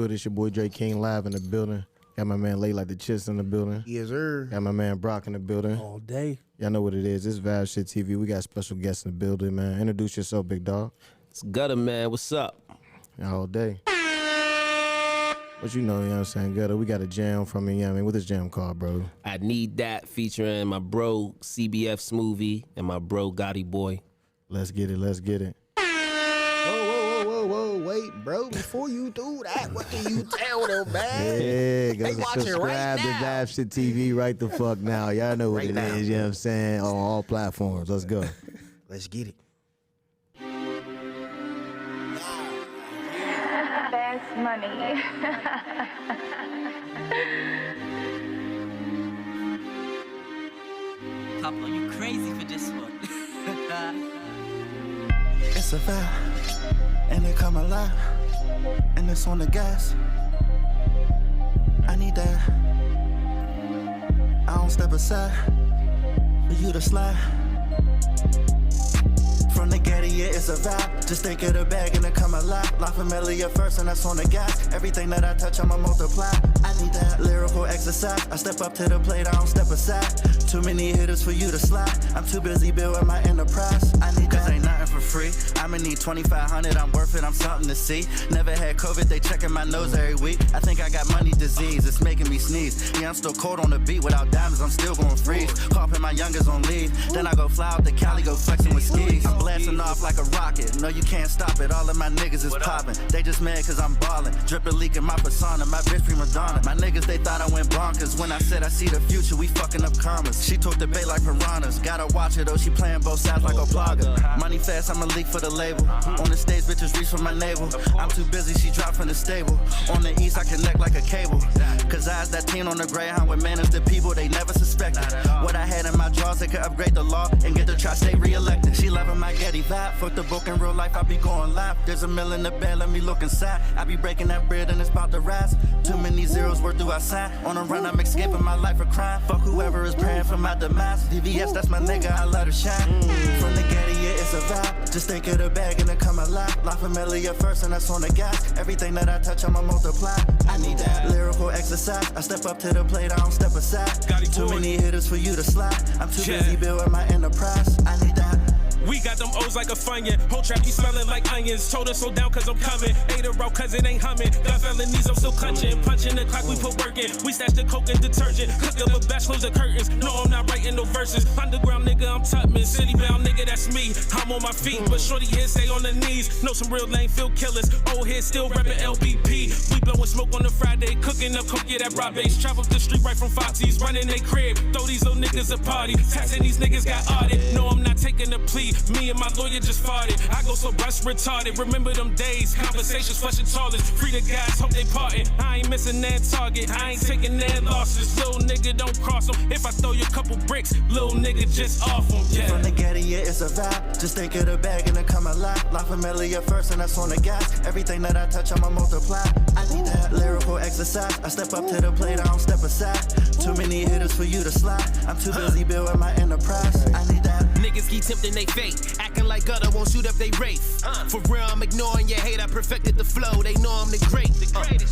good? It's your boy Dre King live in the building. Got my man Lay Like the Chits in the building. Yes, sir. Got my man Brock in the building. All day. Y'all know what it is. It's VIBESHIP TV. We got special guests in the building, man. Introduce yourself, big dog. It's Gutta, man. What's up? All day. But you know what I'm saying, Gutta. We got a jam from me. I mean, what this jam called, bro? I Need That featuring my bro CBF Smoothie and my bro Gotti Boy. Let's get it. Let's get it. Whoa, wait, bro. Before you do that, what do you tell them, man? Yeah, go They watching subscribe right to now. VIBESHIP TV right the fuck now. Y'all know what Right it now. is, you know what I'm saying, on all platforms. Let's go. Let's get it. Best money. Pablo, you crazy for this one. It's a vibe, and it come alive, and it's on the gas. I need that. I don't step aside for you to slide. From the Getty, yeah, it's a vibe. Just think of the bag and it come alive. La Familia first, and that's on the gas. Everything that I touch, I'ma multiply. I need that lyrical exercise. I step up to the plate, I don't step aside. Too many hitters for you to slide. I'm too busy building my enterprise. I need that. Cause ain't nothing for free. I'ma need 2,500, I'm worth it, I'm something to see. Never had COVID, they checking my nose every week. I think I got money disease, it's making me sneeze. Yeah, I'm still cold on the beat, without diamonds, I'm still going freeze. Coughing my youngers on leave. Then I go fly out to Cali, go flexing with skis. I'm blasting off like a rocket, no you can't stop it. All of my niggas is popping. They just mad cause I'm ballin'. Drippin' leaking my persona, my bitch prima donna. My niggas, they thought I went bonkers. When I said I see the future, we fucking up commas. She took the bait like piranhas. Gotta watch her though, she playing both sides like a blogger. Money fast, I'ma leak for the label. On the stage, bitches reach for my navel. I'm too busy, she dropped from the stable. On the east, I connect like a cable. Cause I was that teen on the Greyhound with manners to people they never suspected. What I had in my drawers, they could upgrade the law and get the tri-state reelected. She loving my Getty vibe. Fuck the book in real life, I be going live. There's a mill in the bed, let me look inside. I be breaking that bread and it's about to rise. Too many zeros, where do I sign? On a run, I'm escaping my life of crime. Fuck whoever is praying for my demise. VVS, that's my nigga, I let her shine. From the Getty, yeah, it's a vibe. Just think of the bag and it come alive. La Familia first, and that's on the gas. Everything that I touch, I'ma multiply. I need that lyrical exercise. I step up to the plate, I don't step aside. Too many hitters for you to slide. I'm too busy building my enterprise. I need that. We got them O's like a funyun. Whole trap be smelling like onions. Told her slow down cause I'm coming. Ate her out cause it ain't humming. Got felonies, I'm still clutching. Punching the clock, we put work in. We stash the coke and detergent. Cook up a batch, close the curtains. No, I'm not writing no verses. Underground nigga, I'm Tubman. City bound nigga, that's me. I'm on my feet, but shorty here stay on the knees. Know some real lame field killers. Old head still reppin' LBP. We blowin' smoke on the Friday. Cooking up coke, yeah, that broad base. Travel up the street right from Foxy's. Running they crib. Throw these little niggas a party. Taxing these niggas got audit. No, I'm not taking a plea. Me and my lawyer just farted. I go so bus retarded. Remember them days. Conversations flushing toilets. Free the guys, hope they partin'. I ain't missing that target. I ain't taking that losses. Little nigga, don't cross them. If I throw you a couple bricks, little nigga, just off them. Yeah. From the Getty, yeah, it's a vibe. Just think of the bag and it come alive. La Familia first, and that's on the gas. Everything that I touch, I'ma multiply. I need that lyrical exercise. I step up to the plate, I don't step aside. Too many hitters for you to slide. I'm too busy building my enterprise. I need that. Niggas keep tempting they fate, acting like Gutta won't shoot up they race. For real, I'm ignoring your hate, I perfected the flow, they know I'm the great.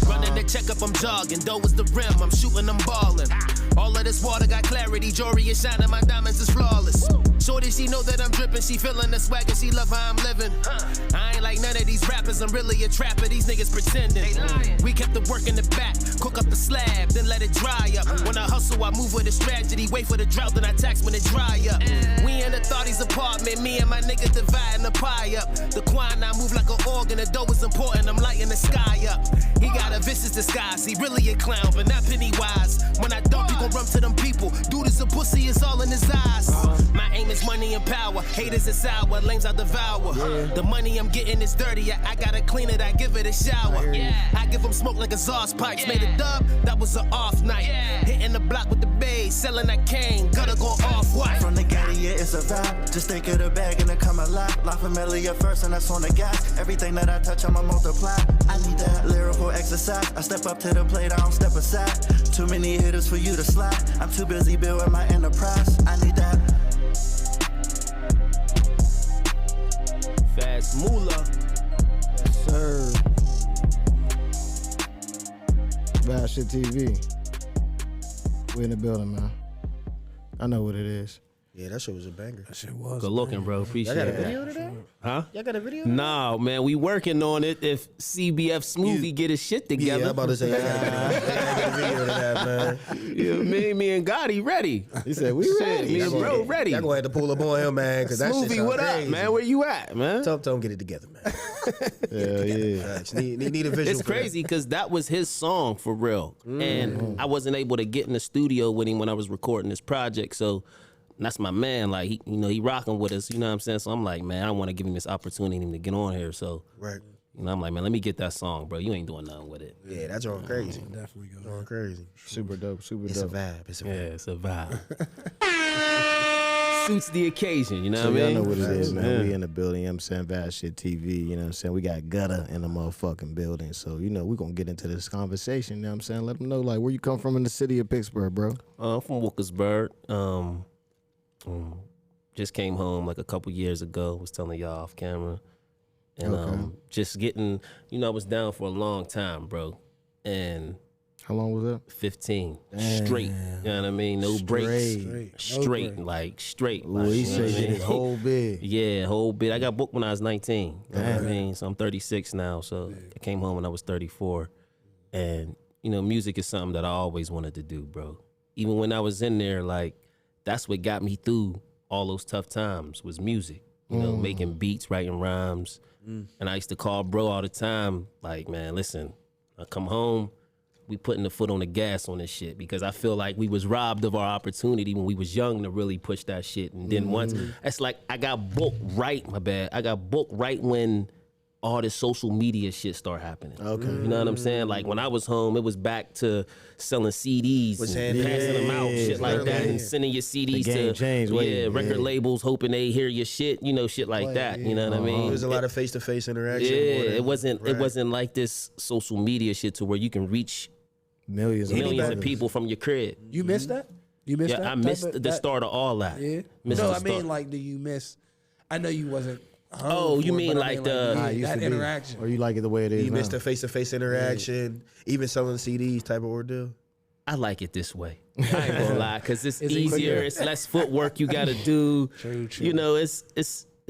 Running the checkup, I'm jogging, though it's the rim, I'm shooting, I'm ballin'. All of this water got clarity, jewelry is shining, my diamonds is flawless. Shorty, she know that I'm drippin', she feelin' the swag and she love how I'm living. I ain't like none of these rappers, I'm really a trapper, these niggas pretending. We kept the work in the back, cook up the slab, then let it dry up. When I hustle, I move with a strategy, wait for the drought, then I tax when it dry up. We in the 30s apartment, me and my nigga dividing the pie up. The quine, I move like an organ, the dough is important, I'm lighting the sky up. He got a vicious disguise, he really a clown, but not Pennywise. When I dump, he gon' run to them people. Dude is a pussy, it's all in his eyes. My aim is money and power, haters is sour, lames I devour. The money I'm getting is dirty, I gotta clean it, I give it a shower. I give him smoke like exhaust pipes, made a dub, that was an off night. Hitting the block with the bass, selling that cane, gotta go off white. From the Getty, yeah, it's a vibe. Just think of the bag and it come alive. La Familia first, and that's on the gas. Everything that I touch, I'ma multiply. I need that lyrical exercise. I step up to the plate, I don't step aside. Too many hitters for you to slide. I'm too busy building my enterprise. I need that. Fast Moolah. Yes, sir. VIBESHIP TV. We in the building, man. I know what it is. Yeah, that shit was a banger. That shit was. Good looking, bro. Appreciate Y'all got a that. video to that? Huh? Y'all got a video? Nah, man, we working on it. If CBF Smoothie get his shit together. Yeah, I'm about to say, y'all got a video to that, man. Yeah, me and Gotti ready. He said, we ready. Me and bro ready. Y'all gonna have to pull up on him, man, because that shit Smoothie, sound what crazy. up, man? Where you at, man? Tell him get it together, man. Hell yeah. Facts. Need a visual. It's for that. crazy because that was his song for real. And I wasn't able to get in the studio with him when I was recording this project. So that's my man. Like, he rocking with us. You know what I'm saying? So I'm like, man, I want to give him this opportunity to get on here. So, Right. I'm like, man, let me get that song, bro. You ain't doing nothing with it. Yeah, that's all crazy. Definitely go. Going crazy. Super dope. Super It's a dope. vibe. It's a Yeah, vibe. it's a vibe. Suits the occasion, you know So what I y'all mean? know what it is, man. Yeah. We in the building, you know what I'm saying? VIBESHIP TV, you know what I'm saying? We got Gutta in the motherfucking building. So, we're going to get into this conversation, you know what I'm saying? Let them know, like, where you come from in the city of Pittsburgh, bro. I'm from Wilkesburg. Just came home like a couple years ago. Was telling y'all off camera, and just getting. I was down for a long time, bro, and How long was that? 15 straight. You know what I mean? No breaks. Straight, like straight. Ooh, Like, he you know what I said mean? his whole bit. Yeah, whole bit. I got booked when I was 19. You know what I mean? So I'm 36 now. So I came home when I was 34. And, music is something that I always wanted to do, bro. Even when I was in there, like, that's what got me through all those tough times was music. Making beats, writing rhymes. And I used to call bro all the time, like, man, listen, I come home, we putting the foot on the gas on this shit because I feel like we was robbed of our opportunity when we was young to really push that shit. And then once, it's like I got booked right, my bad. I got booked right when all this social media shit start happening. Okay. You know what I'm saying? Like when I was home, it was back to selling CDs and passing them out, shit like that, and sending your CDs game changed, record labels hoping they hear your shit, shit like that. You know what I mean? There's a lot of face-to-face interaction. Yeah, more than- it wasn't right. like this social media shit to where you can reach Millions of people from your crib. You missed that? You missed that? Yeah, I missed the start of all that. Yeah. Missed No, the I mean, start. like, do you miss? I know you wasn't. Oh, you mean like the- How it used that to be. interaction? Or you like it the way it is You now? missed the face-to-face interaction, even selling CDs type of ordeal. I like it this way. I ain't gonna lie, cause it's Is it easier. quicker? It's less footwork you gotta do. True.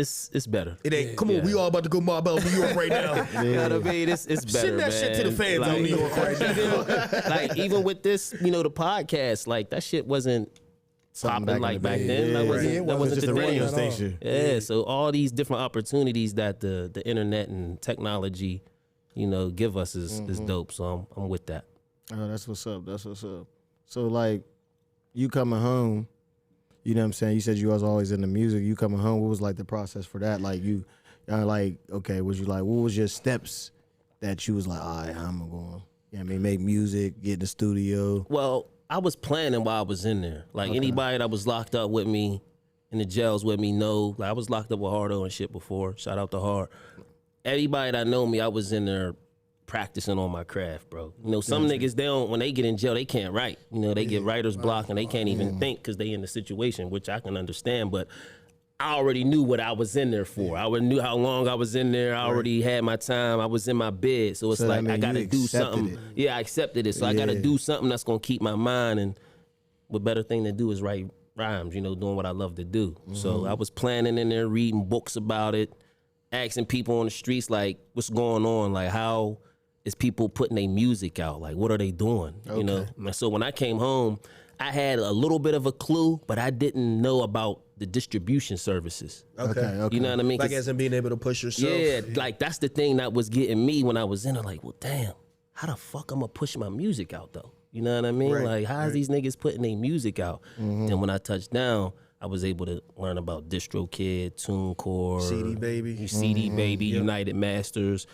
It's better. It ain't. Come on, we all about to go mob out New York right now. You know what I mean? It's better. Send that shit to the man. fans out New York right now. Like even with this, the podcast, like that shit wasn't Something popping like back then. That Yeah. wasn't, It that wasn't wasn't just the a radio thing. station. Yeah, so all these different opportunities that the internet and technology, give us is dope. So I'm with that. Oh, that's what's up. That's what's up. So, like, you coming home, you know what I'm saying? You said you was always in the music. You coming home, what was, like, the process for that? Like, was you like, what was your steps that you was like, all right, I'm going to, make music, get in the studio? Well, I was planning while I was in there. Like anybody that was locked up with me in the jails with me know. Like I was locked up with Hardo and shit before. Shout out to Hard. Everybody that know me, I was in there practicing on my craft, bro. Some niggas, they don't, when they get in jail, they can't write. They get writer's block and they can't even think because they in the situation, which I can understand. But I already knew what I was in there for. I already knew how long I was in there. I already had my time. I was in my bed. So it's like, I got to do something. it. Yeah, I accepted it. So I got to do something that's going to keep my mind. And what better thing to do is write rhymes, doing what I love to do. So I was planning in there, reading books about it, asking people on the streets, like, what's going on? Like, how is people putting their music out? Like, what are they doing? And so when I came home, I had a little bit of a clue, but I didn't know about the distribution services. Okay. You know what I mean? Like as in being able to push yourself. Yeah, like that's the thing that was getting me when I was in it. Like, well, damn, how the fuck I'm gonna push my music out though? You know what I mean? Right, Like, how's these niggas putting their music out? Then when I touched down, I was able to learn about DistroKid, TuneCore, CD Baby. CD Baby, United Masters,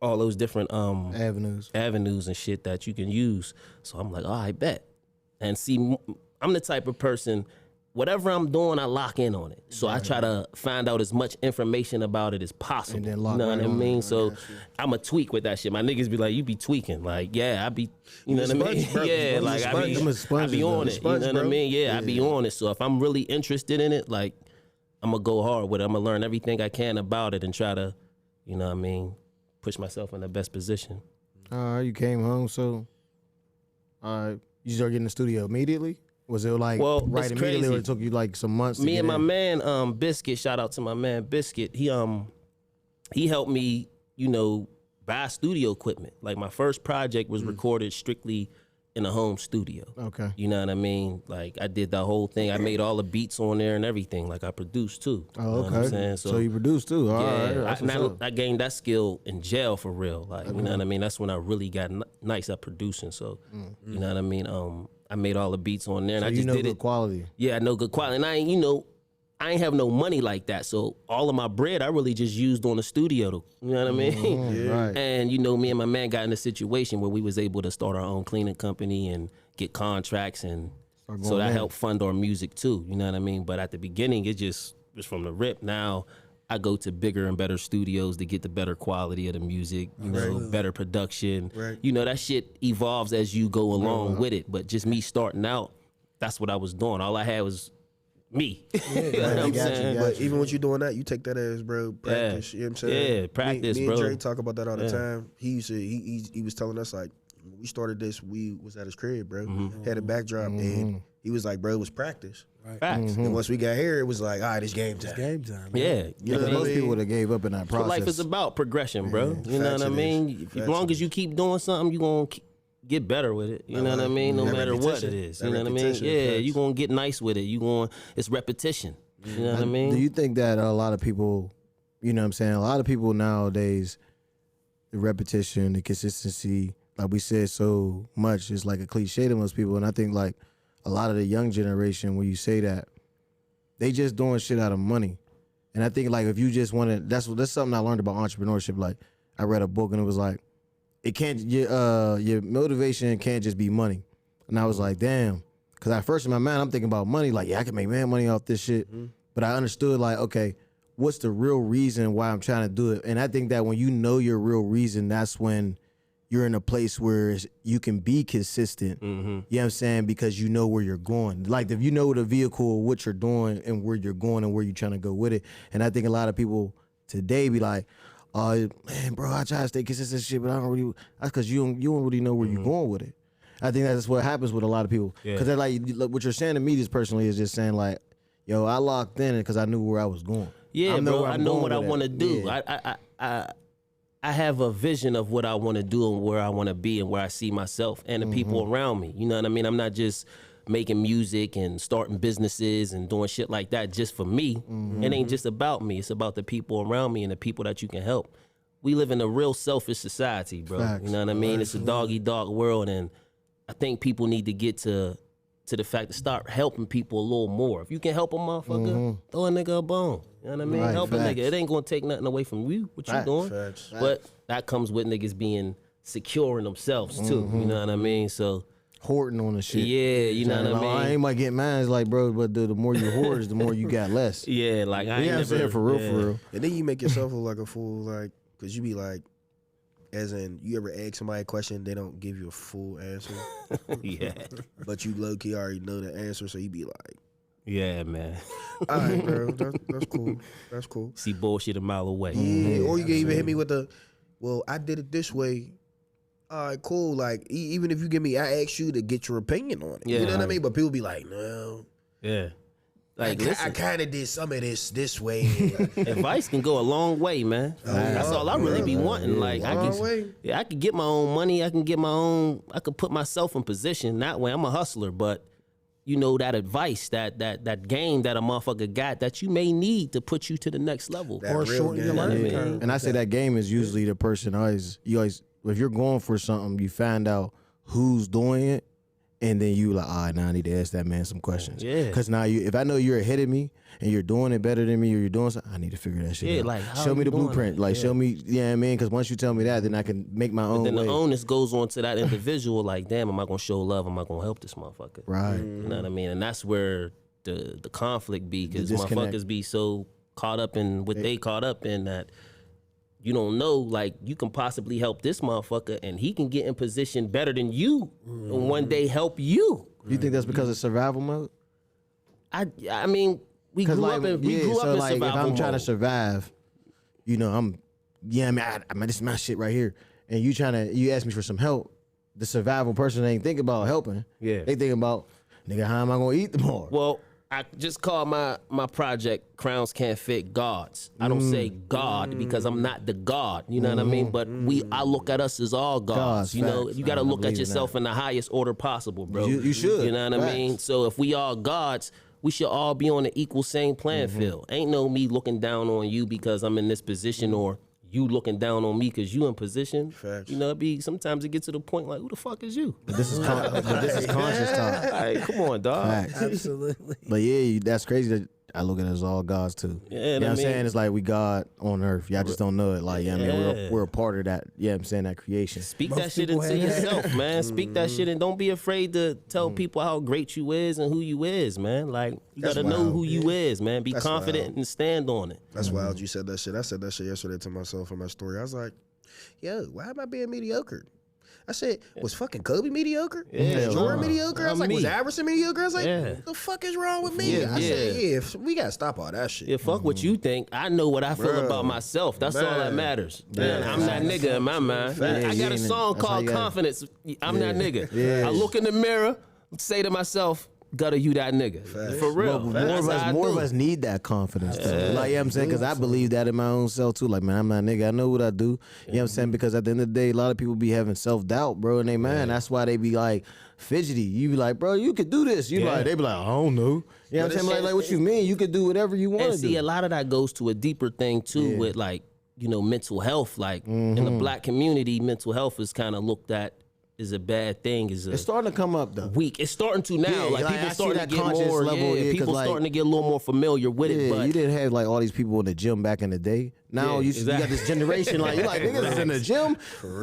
all those different Avenues. avenues and shit that you can use. So I'm like, oh, I bet. And see, I'm the type of person, whatever I'm doing, I lock in on it. So I try to find out as much information about it as possible. And then lock you know right what I on mean? it. So I'm a tweak with that shit. My niggas be like, you be tweaking. Like, yeah, I be, you know a what I mean? sponge, bro. Yeah, You a like sponge. I'm a I sponge, be though. on it. Sponge, You know what I bro. mean? Yeah, I be on it. So if I'm really interested in it, like, I'm gonna go hard with it. I'm gonna learn everything I can about it and try to, you know what I mean, push myself in the best position. You came home, so You started getting in the studio immediately? Was it like right it's immediately, crazy. or it took you like some months? Me to and get my in? man Biscuit, shout out to my man Biscuit. He helped me, buy studio equipment. Like my first project was recorded strictly in a home studio. Okay. You know what I mean? Like I did the whole thing. I made all the beats on there and everything. Like I produced too. Oh, You know okay. what I'm saying? So you produced too. All right. That's what's up. I gained that skill in jail for real. Like, you know what I mean? That's when I really got nice at producing. So, you know what I mean? I made all the beats on there and So I you just know did good it. quality. Yeah, I know good quality. And I ain't have no money like that. So all of my bread I really just used on the studio. You know what I mean? Right. And me and my man got in a situation where we was able to start our own cleaning company and get contracts, and so that helped fund our music too. You know what I mean? But at the beginning, it just was from the rip. Now I go to bigger and better studios to get the better quality of the music, better production. Right. That shit evolves as you go along with it. But just me starting out, that's what I was doing. All I had was me. You know what I'm saying? But even when you doing that, you take that as, bro, practice. You know what I'm saying? Yeah, practice, me bro. and Dre talk about that all the time. He used to, he was telling us, like, when we started this, we was at his crib, bro. Had a backdrop, and he was like, bro, it was practice. Facts. And once we got here, it was like, all right, it's game time. Game time. Man. Yeah. Yeah, most people would have gave up in that What process. life is about, progression, bro. You know Facts what I it mean? is. As Facts long it as you keep doing something, you going to get better with it. You know what I mean? No That matter what it repetition. is. That You know what I mean? repetition, Yeah, facts. you going to get nice with it. It's repetition. You know what I mean? Do you think that a lot of people, you know what I'm saying, a lot of people nowadays, the repetition, the consistency, like we said so much, is like a cliche to most people. And I think like a lot of the young generation, when you say that, they just doing shit out of money. And I think like if you just want to, that's something I learned about entrepreneurship. Like I read a book and it was like, it can't, your motivation can't just be money. And I was like, damn. Because at first in my mind, I'm thinking about money. Like, yeah, I can make mad money off this shit. But I understood like, okay, what's the real reason why I'm trying to do it? And I think that when you know your real reason, that's when you're in a place where you can be consistent. You know what I'm saying? Because you know where you're going. Like if you know the vehicle, what you're doing and where you're going and where you're trying to go with it. And I think a lot of people today be like, oh, man, bro, I try to stay consistent shit, but I don't really, that's because you don't really know where you're going with it. I think that's what happens with a lot of people. Because they're like, what you're saying to me just personally is just saying like, yo, I locked in because I knew where I was going. Yeah, bro, I know what I want to do. Yeah. I have a vision of what I want to do and where I want to be and where I see myself and the people around me. You know what I mean? I'm not just making music and starting businesses and doing shit like that just for me. It ain't just about me. It's about the people around me and the people that you can help. We live in a real selfish society, bro. Facts. You know what I mean? It's a dog-eat-dog world, and I think people need to get to the fact to start helping people a little more. If you can help a motherfucker, throw a nigga a bone. You know what I mean? Right, Help a facts. nigga. It ain't gonna take nothing away from you, what you Facts. doing. Facts. But that comes with niggas being secure in themselves too. You know what I mean? So Hoarding on the shit. yeah, you know what I Like, mean? I ain't might get mine. It's like, bro, but the more you hoard, the more you got less. Yeah, like I ain't Yeah, I'm saying never for real, yeah. for real. And then you make yourself look like a fool, like, because you be like, as in, you ever ask somebody a question, they don't give you a full answer, Yeah, but you low-key already know the answer, so you be like, yeah, man. all right, bro, that's cool. That's cool. See bullshit a mile away. Yeah, or you can even hit me with the, well, I did it this way. All right, cool. Like, even if you give me, I asked you to get your opinion on it. Yeah, you know what I right. mean? But people be like, no. Yeah, like I listen, kind of did some of this way. advice can go a long way, man. That's all I really be wanting. Like I Long way. can, yeah, I could get my own money. I could put myself in position that way. I'm a hustler, but you know that advice, that game that a motherfucker got that you may need to put you to the next level. That Or real shorten your game. learning Yeah. curve. And I say that game is usually the person you always if you're going for something, you find out who's doing it, and then you like, all right, now I need to ask that man some questions. Yeah. Because now if I know you're ahead of me and you're doing it better than me, or you're doing something, I need to figure that shit Yeah, out. like, how show me you the doing blueprint. it? Like Yeah. show me, you know what I mean? Because once you tell me that, then I can make my own Then way. the onus goes on to that individual. Like, damn, am I gonna show love? Am I gonna help this motherfucker? Right. You know what I mean? And that's where the conflict be, because The disconnect. motherfuckers be so caught up in what they caught up in that you don't know, like, you can possibly help this motherfucker and he can get in position better than you and one day help you. You think that's because of survival mode? I mean, we grew up in if survival I'm trying to mode. survive, you know, I mean, this is my shit right here, and you ask me for some help, the survival person ain't thinking about helping. Yeah. They thinking about, nigga, how am I gonna eat tomorrow? Well, I just call my project Crowns Can't Fit Gods. I don't say God because I'm not the God. You know what I mean? But I look at us as all gods. You know, facts. you got to I look at believe in yourself that. in the highest order possible, bro. You should. You know what I mean? Facts. So if we all gods, we should all be on the equal same playing field. Ain't no me looking down on you because I'm in this position or you looking down on me because you in position. Facts. You know, sometimes it gets to the point like, who the fuck is you? But this is conscious talk. Like, come on, dog. Facts. Absolutely. But yeah, that's crazy that I look at it as all gods too. Yeah, you know what I'm saying? It's like we God on earth. Y'all just don't know it. Like, yeah, I mean, we're a part of that. Yeah, I'm saying that creation. Speak Most that shit people into have that. yourself, man. Speak that shit and don't be afraid to tell people how great you is and who you is, man. Like, you That's gotta know wild. who you is, man. Be That's confident wild. and stand on it. That's wild you said that shit. I said that shit yesterday to myself in my story. I was like, yo, why am I being mediocre? I said, was fucking Kobe mediocre? Yeah. Was Jordan mediocre? I was like, was Me. Iverson mediocre? I was like, Yeah. the fuck is wrong with me? Yeah, I said, yeah. we gotta stop all that shit. Yeah, fuck what you think. I know what I feel Bro, about myself. That's all that man. matters. Yeah. Man, I'm that nigga in my mind. Facts. I got a Yeah, song that's how called you gotta- Confidence. I'm that nigga. Yeah. I look in the mirror, say to myself, Gutta, you that nigga. For real. More of us need that confidence, though. Like, you know what I'm saying? Because I believe that in my own self, too. Like, man, I'm not a nigga. I know what I do. You know what I'm saying? Because at the end of the day, a lot of people be having self-doubt, bro, in their mind. That's why they be, like, fidgety. You be like, bro, you could do this. You like, they be like, I don't know. You know what I'm saying? Like, what you mean? You could do whatever you want And to see, do. a lot of that goes to a deeper thing too, with like, you know, mental health. Like in the black community, mental health is kind of looked at as a bad thing. Is It's starting to come up, though. weak. It's starting to now. Yeah, like like, people I see starting to that get conscious more. level, yeah, 'cause, people like- starting to get a little more familiar with it. Yeah, But you didn't have like all these people in the gym back in the day. Now Yeah, you got this generation like you like niggas is in the gym.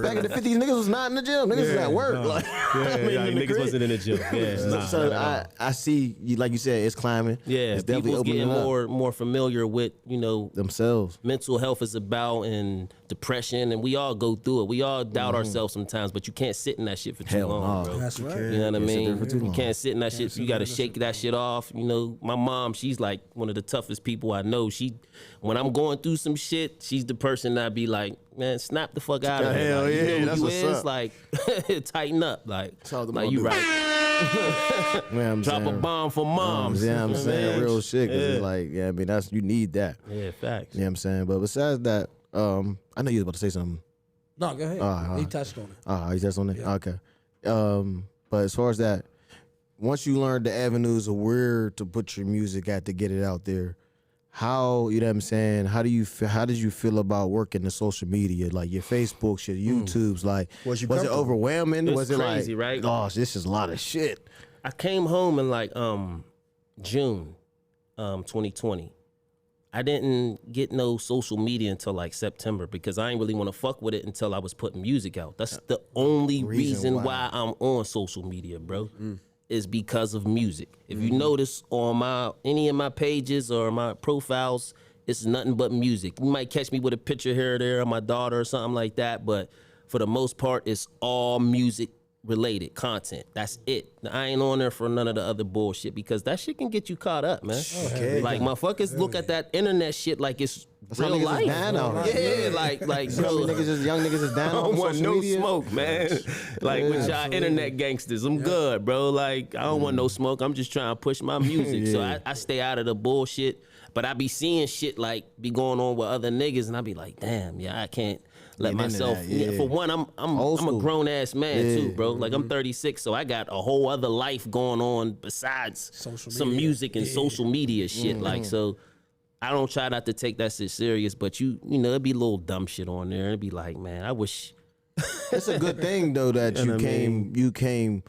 Back in the 50s, niggas was not in the gym. Niggas was at work. Like, I mean, in the crib. in the gym. Yeah, So I see, like you said, it's climbing. yeah. It's definitely People's opening getting up more familiar with, you know, themselves. mental health is about and depression, and we all go through it. We all doubt ourselves sometimes, but you can't sit in that shit for too Hell long, no. bro. That's right. You know what I Can't sit mean? there for too You long. can't sit in that shit. You got to shake that shit off. You know, my mom, she's like one of the toughest people I know. When I'm going through some shit, she's the person that be like, man, snap the fuck out of here. Hell Like, yeah, you know who that's you what's is? up. Like, tighten up. Like all them you all do. right. Yeah, I'm Drop a saying. bomb for moms. Yeah, I'm You know what I saying mean? real shit. 'Cause it's like, yeah, I mean, you need that. Yeah, facts. You know what I'm saying? But besides that, I know you was about to say something. No, go ahead. Ah, He touched on it. You touched on it? Okay. But as far as that, once you learn the avenues of where to put your music at to get it out there, how, you know what I'm saying, how did you feel about working the social media, like your Facebooks, your YouTubes? Like, Was you it comfortable? overwhelming? It's was it crazy, like, right? gosh, this is a lot of shit? I came home in like June 2020. I didn't get no social media until like September because I ain't really want to fuck with it until I was putting music out. That's the only reason why I'm on social media, bro. Is because of music. If you notice on any of my pages or my profiles, it's nothing but music. You might catch me with a picture here or there of my daughter or something like that, but for the most part, it's all music related content. That's it. I ain't on there for none of the other bullshit because that shit can get you caught up, man. Like motherfuckers look at that internet shit like it's how real niggas is life. dying out here. Yeah, like Some bro, young niggas is down I on don't want social no media. smoke, man. Like with y'all internet gangsters, I'm good, bro. Like I don't want no smoke. I'm just trying to push my music. So I stay out of the bullshit. But I be seeing shit like be going on with other niggas, and I be like, damn, yeah, I can't let Get into myself. that, yeah. For one, I'm Old a school. grown ass man Yeah. too, bro. Like I'm 36, so I got a whole other life going on besides some media. music and social media shit. Like so. I don't try not to take that shit serious, but you know, it'd be a little dumb shit on there. It'd be like, man, I wish. It's a good thing though that You know what I mean? you came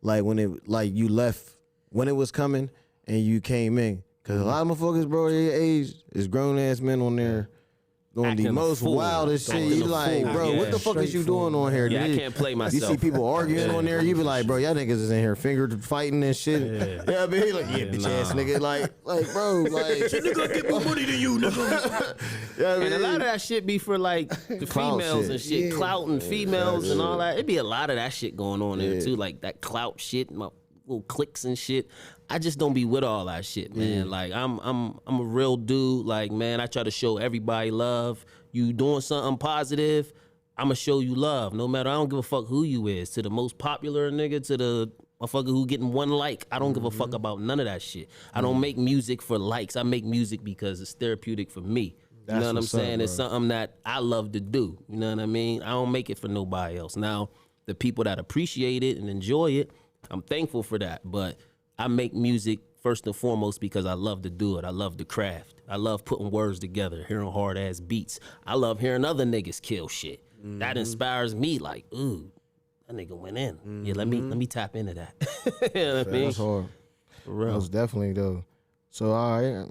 like when you left when it was coming and you came in. Cause a lot of motherfuckers, bro, your age is grown ass men on there doing Acting the a most fool. wildest shit. Acting You a like, fool. bro, what Yeah. the fuck is you doing on here? Yeah, I dude? can't play You myself. see people arguing on there, you be like, bro, y'all niggas is in here finger fighting and shit. Yeah, I mean, like, bitch ass nigga, like, bro, like, Nigga get more money than you, nigga. yeah, I And a mean, lot of that shit be for like the Clout females shit. and shit, clout and females and all that. It'd be a lot of that shit going on there too, like that clout shit, my little clicks and shit. I just don't be with all that shit, man. Like I'm a real dude. Like man, I try to show everybody love. You doing something positive, I'ma show you love. No matter, I don't give a fuck who you is. To the most popular nigga, to the motherfucker who getting one like. I don't give a fuck about none of that shit. I don't make music for likes. I make music because it's therapeutic for me. You know what I'm saying? It's something that I love to do. You know what I mean? I don't make it for nobody else. Now, the people that appreciate it and enjoy it, I'm thankful for that. But I make music first and foremost because I love to do it. I love the craft. I love putting words together, hearing hard ass beats. I love hearing other niggas kill shit. That inspires me. Like, ooh, that nigga went in. Yeah, let me tap into that. You know what I mean? That's hard. For real. That was definitely though. So I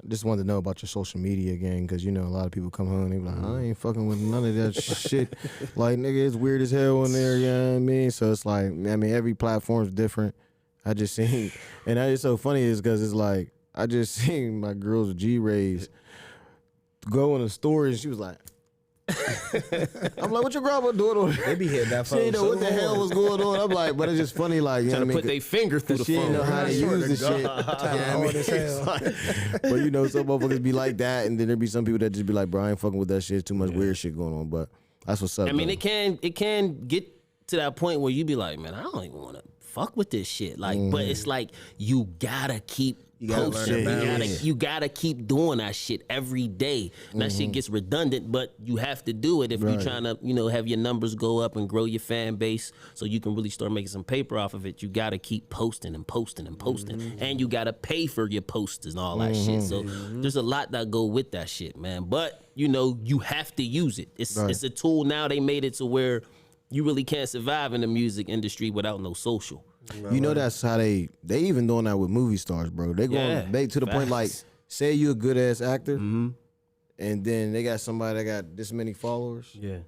just wanted to know about your social media gang, because you know a lot of people come home and they be like, I ain't fucking with none of that shit. Like, nigga, it's weird as hell in there. You know what I mean? So it's like, I mean, every platform's different. I just seen, and that is so funny is because it's like I just seen my girl's G-Rays go in the store and she was like, I'm like, what your grandma doing on there? They be hitting that She phone. didn't know what the hell was going on. I'm like, but it's just funny, like, you know Trying what I to mean? put their finger through the She didn't phone. know how to use the shit. You know what I mean? It's like, but you know, some motherfuckers be like that, and then there be some people that just be like, bro, I ain't fucking with that shit. Too much weird shit going on. But that's what's up. I mean, though. it can get to that point where you be like, man, I don't even want to fuck with this shit. Like, but it's like you gotta keep gotta learn posting. to balance. You gotta keep doing that shit every day. And that shit gets redundant, but you have to do it if you're trying to, you know, have your numbers go up and grow your fan base, so you can really start making some paper off of it. You gotta keep posting and posting and posting, and you gotta pay for your posts and all that shit. So there's a lot that go with that shit, man. But you know, you have to use it. It's a tool now. They made it to where you really can't survive in the music industry without no social. You know, that's how they even doing that with movie stars, bro. They going they to the point like, say you a good ass actor, and then they got somebody that got this many followers. Yeah.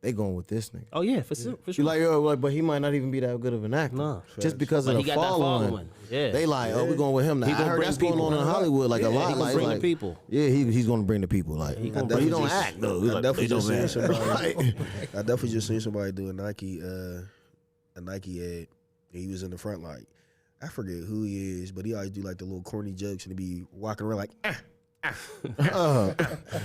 They going with this nigga. Oh yeah, for sure. You like, yo, like, but he might not even be that good of an actor. Nah. Just because But of he the got that following. following. Yeah. They like, oh, we're going with him now. He I gonna heard bring that's going people. on in Hollywood, like a lot. he gonna Like, bring the like, people. Yeah, he's gonna bring the people. Like, but he don't act though. I definitely just seen somebody. Like, I definitely just seen somebody do a Nike ad. And he was in the front like, I forget who he is, but he always do like the little corny jokes and he be walking around like,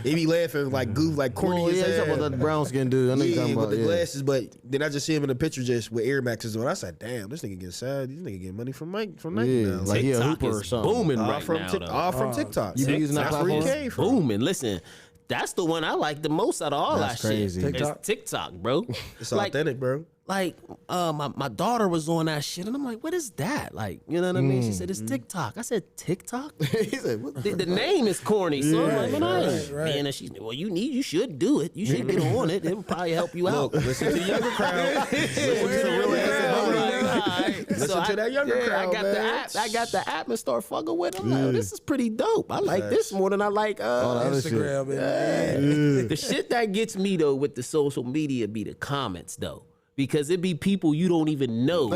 he be laughing like goof, like corny oh, as yeah, he's hell. talking about that brown skin dude. I know you're Yeah, talking with about the yeah. glasses, but then I just see him in the picture just with Air Maxes on. I said, damn, this nigga getting sad. This nigga getting money from Nike Yeah, now. like he a TikTok hooper or is something. booming all right from now. though. all from TikTok. You been using that That's where he platform? came from. Booming. Listen, that's the one I like the most out of all That's that crazy. shit. TikTok? It's TikTok, bro. It's like, authentic, bro. like my daughter was on that shit, and I'm like, what is that? Like, you know what I mean? She said, it's TikTok. I said, TikTok? He said, what The name is corny, so I'm like, man, I ain't. right. And she's, well, you should do it. You should get on it. It would probably help you out. Look, listen to the younger crowd. Listen to the real ass. Listen to that younger crowd, I got man. the app. I got the app and start fucking with it. I'm like, oh, this is pretty dope. I like this more than I like the other shit. Instagram. And the shit that gets me though with the social media be the comments though. Because it be people you don't even know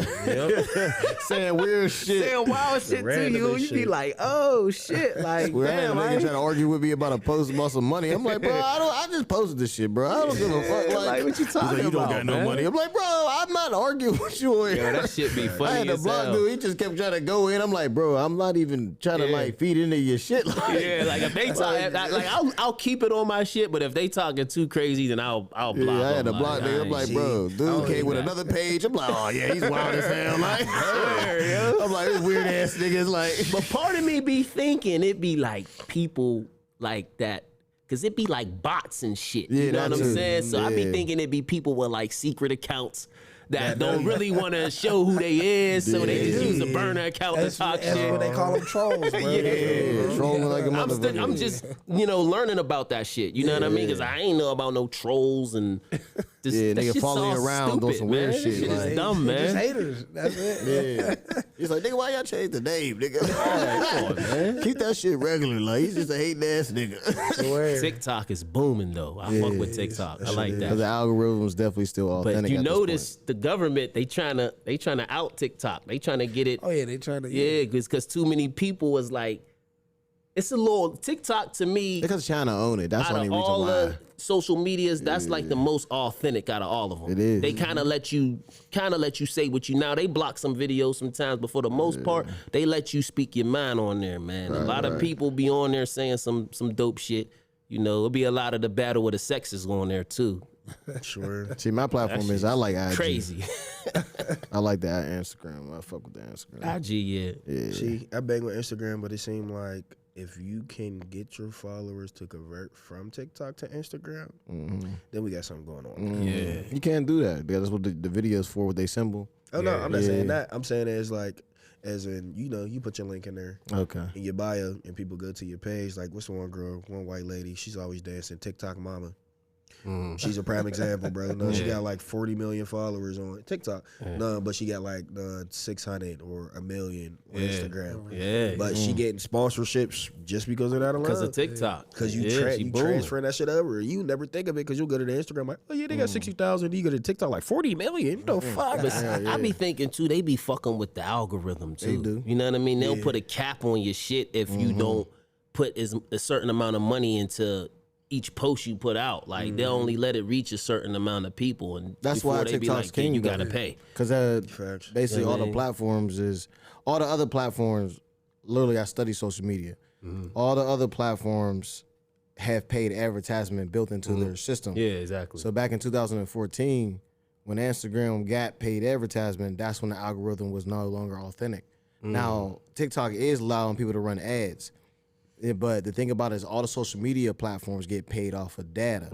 saying weird shit. saying wild shit to random you. and You be shit. like, oh shit, like Well, I had a damn, nigga I trying to argue with me about a post about some money. I'm like, bro, I just posted this shit, bro. I don't give a fuck. Like, what you he's talking like, you don't about, got no man? money. I'm like, bro, I'm not arguing with you. On Yo, here. that shit be funny I had to as block hell. dude. He just kept trying to go in. I'm like, bro, I'm not even trying to like feed into your shit. Like, Yeah, like if they talk, I'll keep it on my shit, but if they talking too crazy, then I'll block. yeah, I had to them. block Like, nigga. I'm like, bro, dude came with another page. I'm like, oh yeah, he's wild as hell. Like, I'm like, this weird ass niggas. Like, But part of me be thinking it be like people like that. Cause it be like bots and shit. Yeah, You know that what I'm too. saying? So I be Yeah. thinking it be people with like secret accounts that don't really want to show who they is, so they just use a burner account to that's talk that's shit. what they call them trolls, bro. yeah, trolling like a motherfucker. I'm just, learning about that shit. You know what I mean? Because I ain't know about no trolls and this, Yeah, that nigga shit's follow you all around doing stupid, some weird man. shit, That like- is dumb, They're just man. haters. That's it. Yeah. He's like, nigga, why y'all change the name, nigga? Come on, man. Keep that shit regular. Like, he's just a hating ass nigga. Swear. TikTok is booming though. I fuck with TikTok. I like Because the that. algorithm's definitely still authentic. But you at this notice the government, they trying to out TikTok. They trying to get it. Oh yeah, they trying to. Yeah, because too many people was like, it's a little TikTok to me. point. Because China own it. That's the Out only of reason all why. the social medias, that's like the most authentic out of all of them. It is. They kind of let you say what you. Now they block some videos sometimes, but for the most part, they let you speak your mind on there, man. A lot of people be on there saying some dope shit. You know, it'll be a lot of the battle of the sexes on there too. Sure. See, my platform is I like IG. Crazy. I like that Instagram. I fuck with the Instagram. IG, yeah. See, I bang with Instagram, but it seemed like if you can get your followers to convert from TikTok to Instagram, then we got something going on. Yeah. You can't do that. That's what the video's for with their symbol. Oh, no, I'm not saying that. I'm saying as in, you put your link in there. Okay. In your bio, and people go to your page. Like, what's the one girl, one white lady? She's always dancing. TikTok mama. She's a prime example, bro. No, she got like 40 million followers on TikTok. No, but she got like 600 or 1 million on Instagram. Yeah. But she getting sponsorships just because of that alone. Because of TikTok. Because you transferring that shit over. You never think of it because you'll go to the Instagram like, oh yeah, they got 60,000. You go to TikTok like 40 million. No fuck. But I be thinking too, they be fucking with the algorithm too. They do. You know what I mean? They'll put a cap on your shit if you don't put a certain amount of money into each post you put out. Like they'll only let it reach a certain amount of people, and That's why they be TikTok's like, king. you gotta pay. Because basically all the platforms all the other platforms. Literally, I study social media. All the other platforms have paid advertisement built into their system. Yeah, exactly. So back in 2014, when Instagram got paid advertisement, that's when the algorithm was no longer authentic. Now TikTok is allowing people to run ads. But the thing about it is all the social media platforms get paid off of data.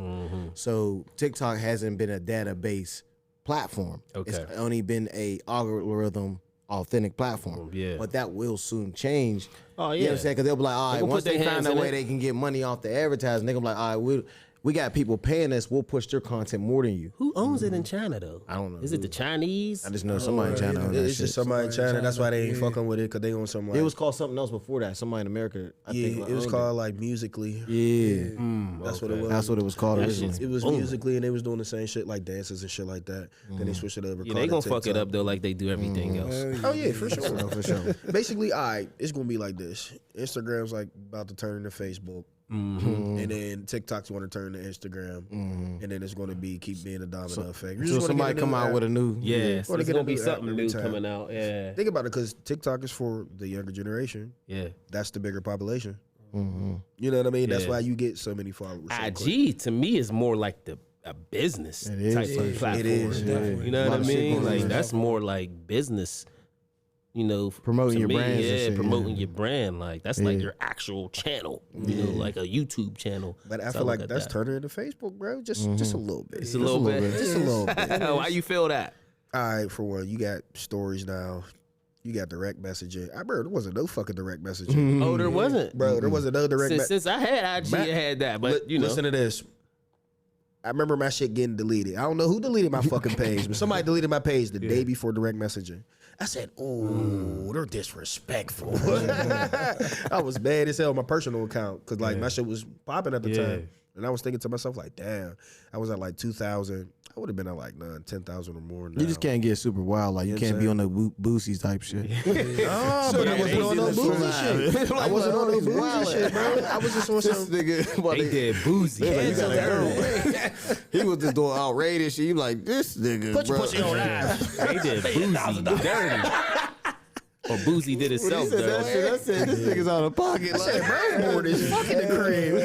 So TikTok hasn't been a database platform. Okay. It's only been a algorithm authentic platform. Yeah. But that will soon change. Oh, You know what I'm yeah. saying? Because they'll be like, all right, gonna once put they their find hands a in way it. they can get money off the advertising, they're going to be like, all right, we got people paying us. We'll push their content more than you. Who owns it in China though? I don't know. Is it the Chinese? I just know somebody in China own that It's shit. just somebody in China. That's why they ain't fucking with it, because they on some like. It was called something else before that. Somebody in America, I think. it was called like Musically. Yeah. That's what it was. That's what it was called originally. It was Musically, and they was doing the same shit like dances and shit like that. Then they switched it over. Yeah, they gonna fuck it up though, like they do everything else. Oh yeah, for sure. For sure. Basically, it's gonna be like this. Instagram's like about to turn into Facebook. And then TikTok's want to turn to Instagram, and then it's going to keep being a domino effect. You So just wanna somebody get a come new out app. with a new. Yeah, so Wanna it's get a gonna be new app something every new time. coming out. Yeah, Think about it, because TikTok is for the younger generation. yeah. That's the bigger population. You know what I mean? That's Yeah. why you get so many followers. so quick. IG to me is more like a business It is. type of It platform. is, definitely. You know A what lot I of shit mean? going on Like there. that's more like business. You know, Promoting to your me, brands and yeah, shit, promoting yeah. your brand. Like that's like your actual channel. You know, like a YouTube channel. But I So feel like look at that's that. turning into Facebook, bro. Just a little bit. Just a little bit. Just a little bit. Why you feel that? All right, for one, you got stories now. You got direct messaging. I remember there wasn't no fucking direct messaging. Oh, there wasn't. Bro, there wasn't no direct messaging. Since I had IG, I had that. But you know, Listen to this. I remember my shit getting deleted. I don't know who deleted my fucking page, but somebody deleted my page the day before direct messaging. I said, oh, they're disrespectful. I was mad as hell on my personal account because like my shit was popping at the time. And I was thinking to myself, like, damn, I was at like 2,000. I would have been at like 10,000 or more now. You just can't get super wild. Like, you You know can't what be I'm on the Boosie type shit. No, but I wasn't on no boozy shit. I wasn't on no boozy shit, bro. I was just on This some... nigga, they did boozy. you got a girl. He was just doing outrageous shit. You like, this nigga, Put your bro. pussy on that. They did boozy dirty. Or Boozy did When he itself said that dirty. shit, I said, this nigga's out of pocket. I said, bro, board is fucking the crib.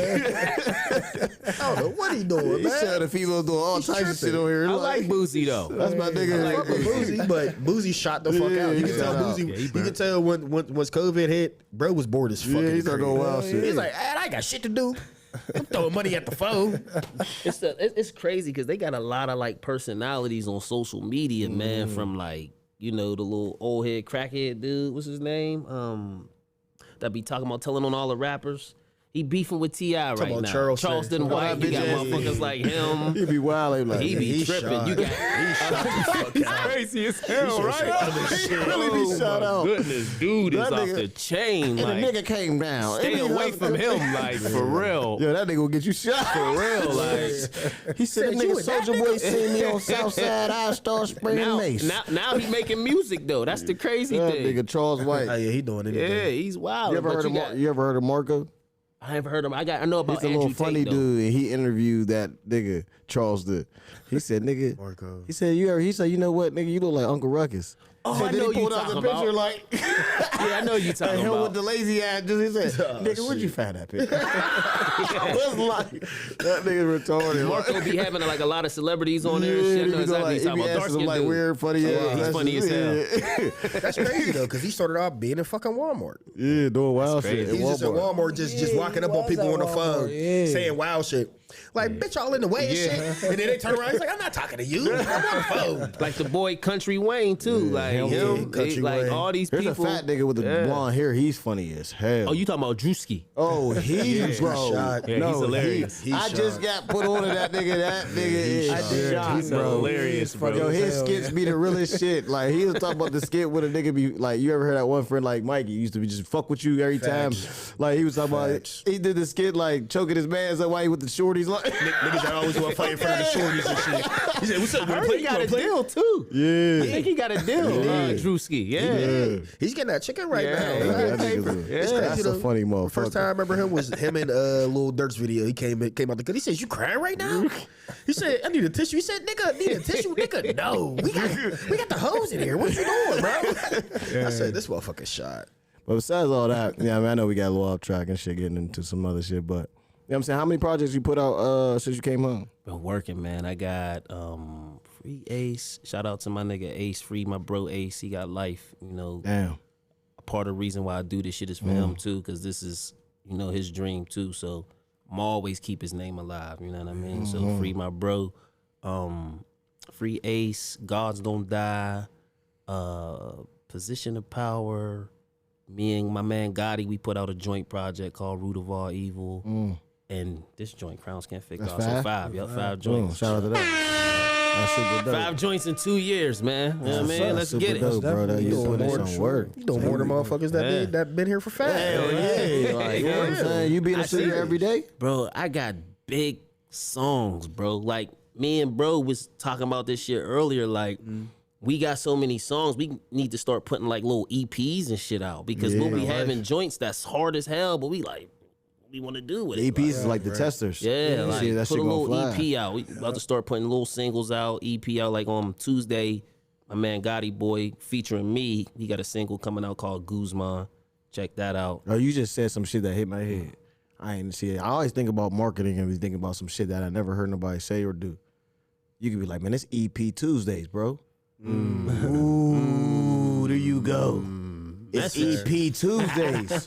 I don't know what he doing, He man. said the females doing all types of shit on here. I like Boozy though. That's my nigga. I fuck with Boozy, but Boozy shot the fuck Yeah, out. You he can tell shot out. Boozy. Yeah, he You burnt. can tell when once COVID hit, bro was bored as fucking. Yeah, he the started crib. going wild shit. He's like, I ain't got shit to do. I'm throwing money at the phone. It's crazy because they got a lot of like personalities on social media, man. From like, you know, the little old head crackhead dude, what's his name? That be talking about telling on all the rappers. He beefing with T.I. right about now. Charleston. Charleston White. You got motherfuckers like him. He be wild. Like, He be He tripping. shot. You got He shot the fuck out. crazy as hell, right? He really be shot out. Goodness, dude is That off nigga- the chain. And Like, the nigga came down. stay away from him, like for real. Yo, that nigga will get you shot. For real, like He said, nigga, Soldier Boy seen me on Southside. I start spraying mace. now he making music though. That's the crazy That thing. nigga Charles White. Oh yeah, he doing anything. Yeah, he's wild. You ever but heard of you ever heard of Marco? I haven't heard him. I know about He's a Andrew little funny Tate, though. dude, and he interviewed that nigga Charles. He said, nigga. Marco. He said, you know what, nigga, you look like Uncle Ruckus. Oh, so I then know he you pulled out the talking picture about. like, Yeah, I know you talking him about. with the lazy ass. Just he said, nigga, where'd you find that picture? I was like, that nigga retarded. Marco be having like a lot of celebrities on there and shit. I know exactly what you're talking about. Dark skin like dude. weird, funny. Yeah, he's funny as hell. That's crazy though, because he started off being in fucking Walmart. Yeah, doing wild shit. He's just at Walmart, just walking up on people on the phone, saying wild shit. Like, bitch, all in the way and shit. And then they turn around, he's like, I'm not talking to you. I'm on the phone. Like the boy Country Wayne too. Like him, Country like Wayne. all these There's people. a fat nigga with the blonde hair. He's funny as hell. Oh, you talking about Drewski? Oh, he's bro. shot. Yeah, he's hilarious. I just got put on to that nigga. That nigga is shot, He's bro. hilarious, bro. Yo, his skits be the realest shit. Like he was talking about the skit with a nigga be like, you ever heard that one friend like Mikey used to be just fuck with you every time. Like he was talking about he did the skit like choking his man's up while he with the shorties like Niggas that always want to fight in front of the shorties and shit. He said, what's up? I heard he got a deal too. yeah. I think he got a deal. Drewski. Yeah. He's getting that chicken right Yeah, now. he Right? That nigga's It's a, crazy, that's a though. funny motherfucker. First time I remember him was him in Lil Durk's video. He came out the cut. He says, "You crying right now?" He said, "I need a tissue." He said, "Nigga, need a tissue, nigga." No, we got the hose in here. What you doing, bro? I said, "This motherfucker shot." But besides all that, yeah, I mean, I know we got a little off track and shit, getting into some other shit, but you know what I'm saying? How many projects you put out since you came home? Been working, man. I got Free Ace. Shout out to my nigga Ace. Free my bro Ace. He got life. You know, Damn. a part of the reason why I do this shit is for him too, because this is, you know, his dream too. So I'm always keep his name alive. You know what I mean? So free my bro. Free Ace. Gods Don't Die. Position of Power. Me and my man Gotti, we put out a joint project called Root of All Evil. And this joint, Crowns Can't Fake Off. So 5. Yep, 5 joints. Shout out to that. That's super dope. 5 joints in 2 years, man. You know what I mean? Let's super get it. dope, bro. That you doing put more in some work. You know more than motherfuckers that been here for fat. Hell yeah. Like, you know what I'm saying? You be in the studio every day? Bro, I got big songs, bro. Like, me and bro was talking about this shit earlier. Like, we got so many songs, we need to start putting like little EPs and shit out because we'll be having joints that's hard as hell, but we like, what we want to do with it. EPs is like the testers. Yeah, like Shit, that put shit a gonna little fly. EP out. We about to start putting little singles out, EP out. Like on Tuesday, my man Gotti Boy featuring me, he got a single coming out called Guzman. Check that out. Oh, you just said some shit that hit my head. I ain't see it. I always think about marketing and be thinking about some shit that I never heard nobody say or do. You could be like, man, it's EP Tuesdays, bro. Ooh, there you go. It's EP Tuesdays.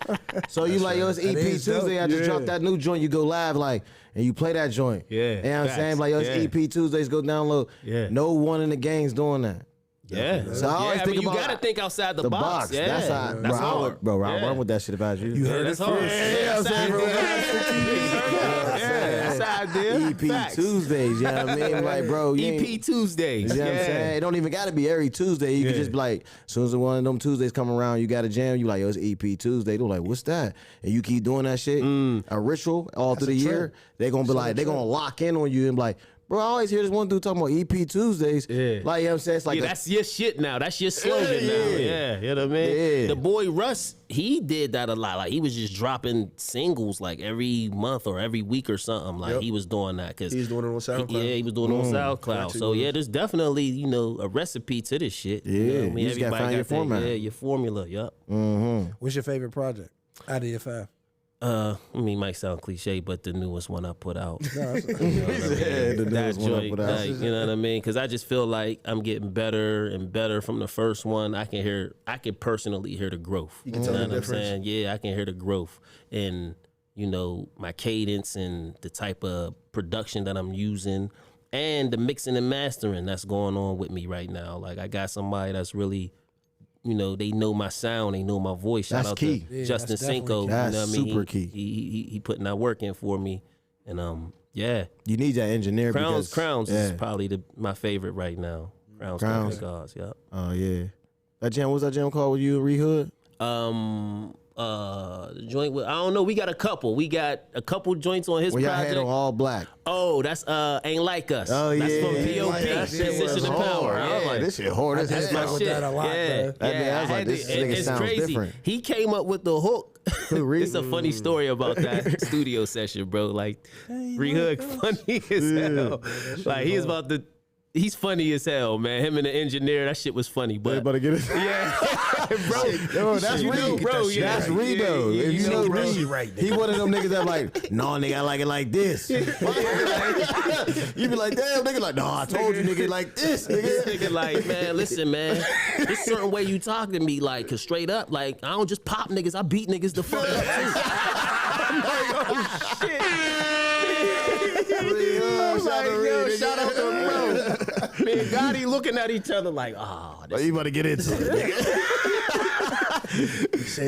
So you like, yo, it's EP Tuesday. I just dropped that new joint. You go live, like, and you play that joint. Yeah, You know what I'm facts. saying? Like, yo, it's Yeah. EP Tuesdays. Go download. Yeah. No one in the gang's doing that. Yeah. So I always think you about gotta think outside the, the box. box. Yeah. That's how, That's I hard. would, bro, I run with that shit about you. Yeah, that's hard. Yeah, I'm saying, bro. That's how I did. EP Facts. Tuesdays, you know what I mean? Like, bro, you ain't- EP Tuesdays. You know what I'm saying? It don't even got to be every Tuesday. You can just be like, as soon as one of them Tuesdays come around, you got a jam, you like, yo, it's EP Tuesday. They're like, what's that? And you keep doing that shit, a ritual all through the year, they're going to be like, they're going to lock in on you and be like, bro, I always hear this one dude talking about EP Tuesdays. Yeah. Like, you know what I'm saying? It's like, Yeah, that's your shit now. That's your slogan now. Yeah, you know what I mean? Yeah. The boy Russ, he did that a lot. Like, he was just dropping singles like every month or every week or something. Like, he was doing that. Cause He's doing it on SoundCloud. Yeah, he was doing it on SoundCloud. So, yeah, there's definitely, you know, a recipe to this shit. Yeah, You know what I mean? you just gotta find your got that- format. Yeah, your formula, yup. What's your favorite project out of your 5? I mean, might sound cliche, but the newest one I put out. the That newest one I joint, put out. like, you know what I mean? Because I just feel like I'm getting better and better from the first one. I can personally hear the growth. You can tell the know what I'm difference. saying? Yeah, I can hear the growth and, you know, my cadence and the type of production that I'm using and the mixing and mastering that's going on with me right now. Like, I got somebody that's really, you know, they know my sound, they know my voice. Shout That's out key. to Yeah, Justin that's definitely Cinco. key. You know what I That's mean? super key. He putting that work in for me. And yeah. You need that engineer because Crowns yeah. is probably my favorite right now. Crowns. Yep. Oh, yeah. That jam, what's that jam called with you and Rehood? The joint with, I don't know. We got a couple. We got a couple joints on his Where y'all project. had on all black. Oh, that's Ain't Like Us. Oh, That's yeah. from Ain't P.O.P. Like Us. That shit was Position of Power. hard. I was Yeah. like, this shit hard as just hell. fuck with that a lot, yeah, bro. That man, I was I like, had this to- nigga it's sounds crazy. different. He came up with the hook. Reed? It's a funny story about that studio session, bro. Like, Rehood funny as hell. Like, he was about to He's funny as hell, man. Him and the engineer, that shit was funny. But Everybody get it? yeah, bro. Yo, that's Reed, bro. Yeah, that's Reed though. Yeah, If you know Reed, Reed, right, he one of them niggas that like, no, nigga, I like it like this. You be like, damn, nigga, like, no, I told you, nigga, like this, This nigga. nigga like, man, listen, man. There's certain way you talk to me, like, cause straight up, like, I don't just pop niggas, I beat niggas the fuck up too. I'm like, oh shit. Shout out to bro. Man, Gotti looking at each other like, oh, But you about to get into it.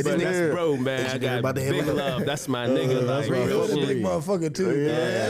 but that's bro, man. I got about to big hit love. That's my nigga. Like, Reed real was a big shit. motherfucker too. Yeah.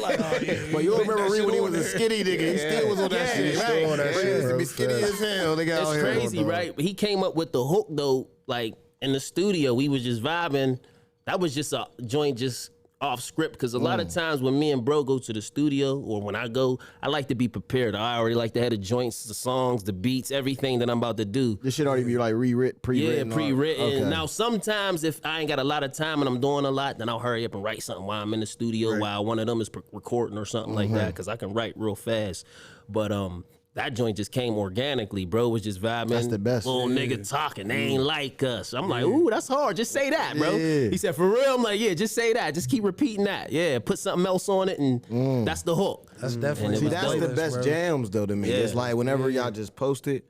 Like, oh, yeah. But you remember Reed when he was a skinny nigga? He still was on that shit. Still on that He shit, used to bro. be skinny as hell. Nigga out It's here. crazy, right? But he came up with the hook though, like in the studio. We was just vibing. That was just a joint, just off script. Because a lot of times when me and bro go to the studio, or when I go, I like to be prepared. I already like to have the joints, the songs, the beats, everything that I'm about to do. This shit already be like pre-written. Yeah, pre-written. Okay. Now, sometimes if I ain't got a lot of time and I'm doing a lot, then I'll hurry up and write something while I'm in the studio, while one of them is recording or something like that, because I can write real fast. But that joint just came organically, bro. Was just vibing. That's the best. Little nigga talking. They ain't like us. I'm like, ooh, that's hard. Just say that, bro. Yeah. He said, for real? I'm like, yeah, just say that. Just keep repeating that. Yeah, put something else on it, and that's the hook. That's definitely. And it See, was that's dope. the best bro. jams though to me. Yeah. It's like whenever y'all just post it,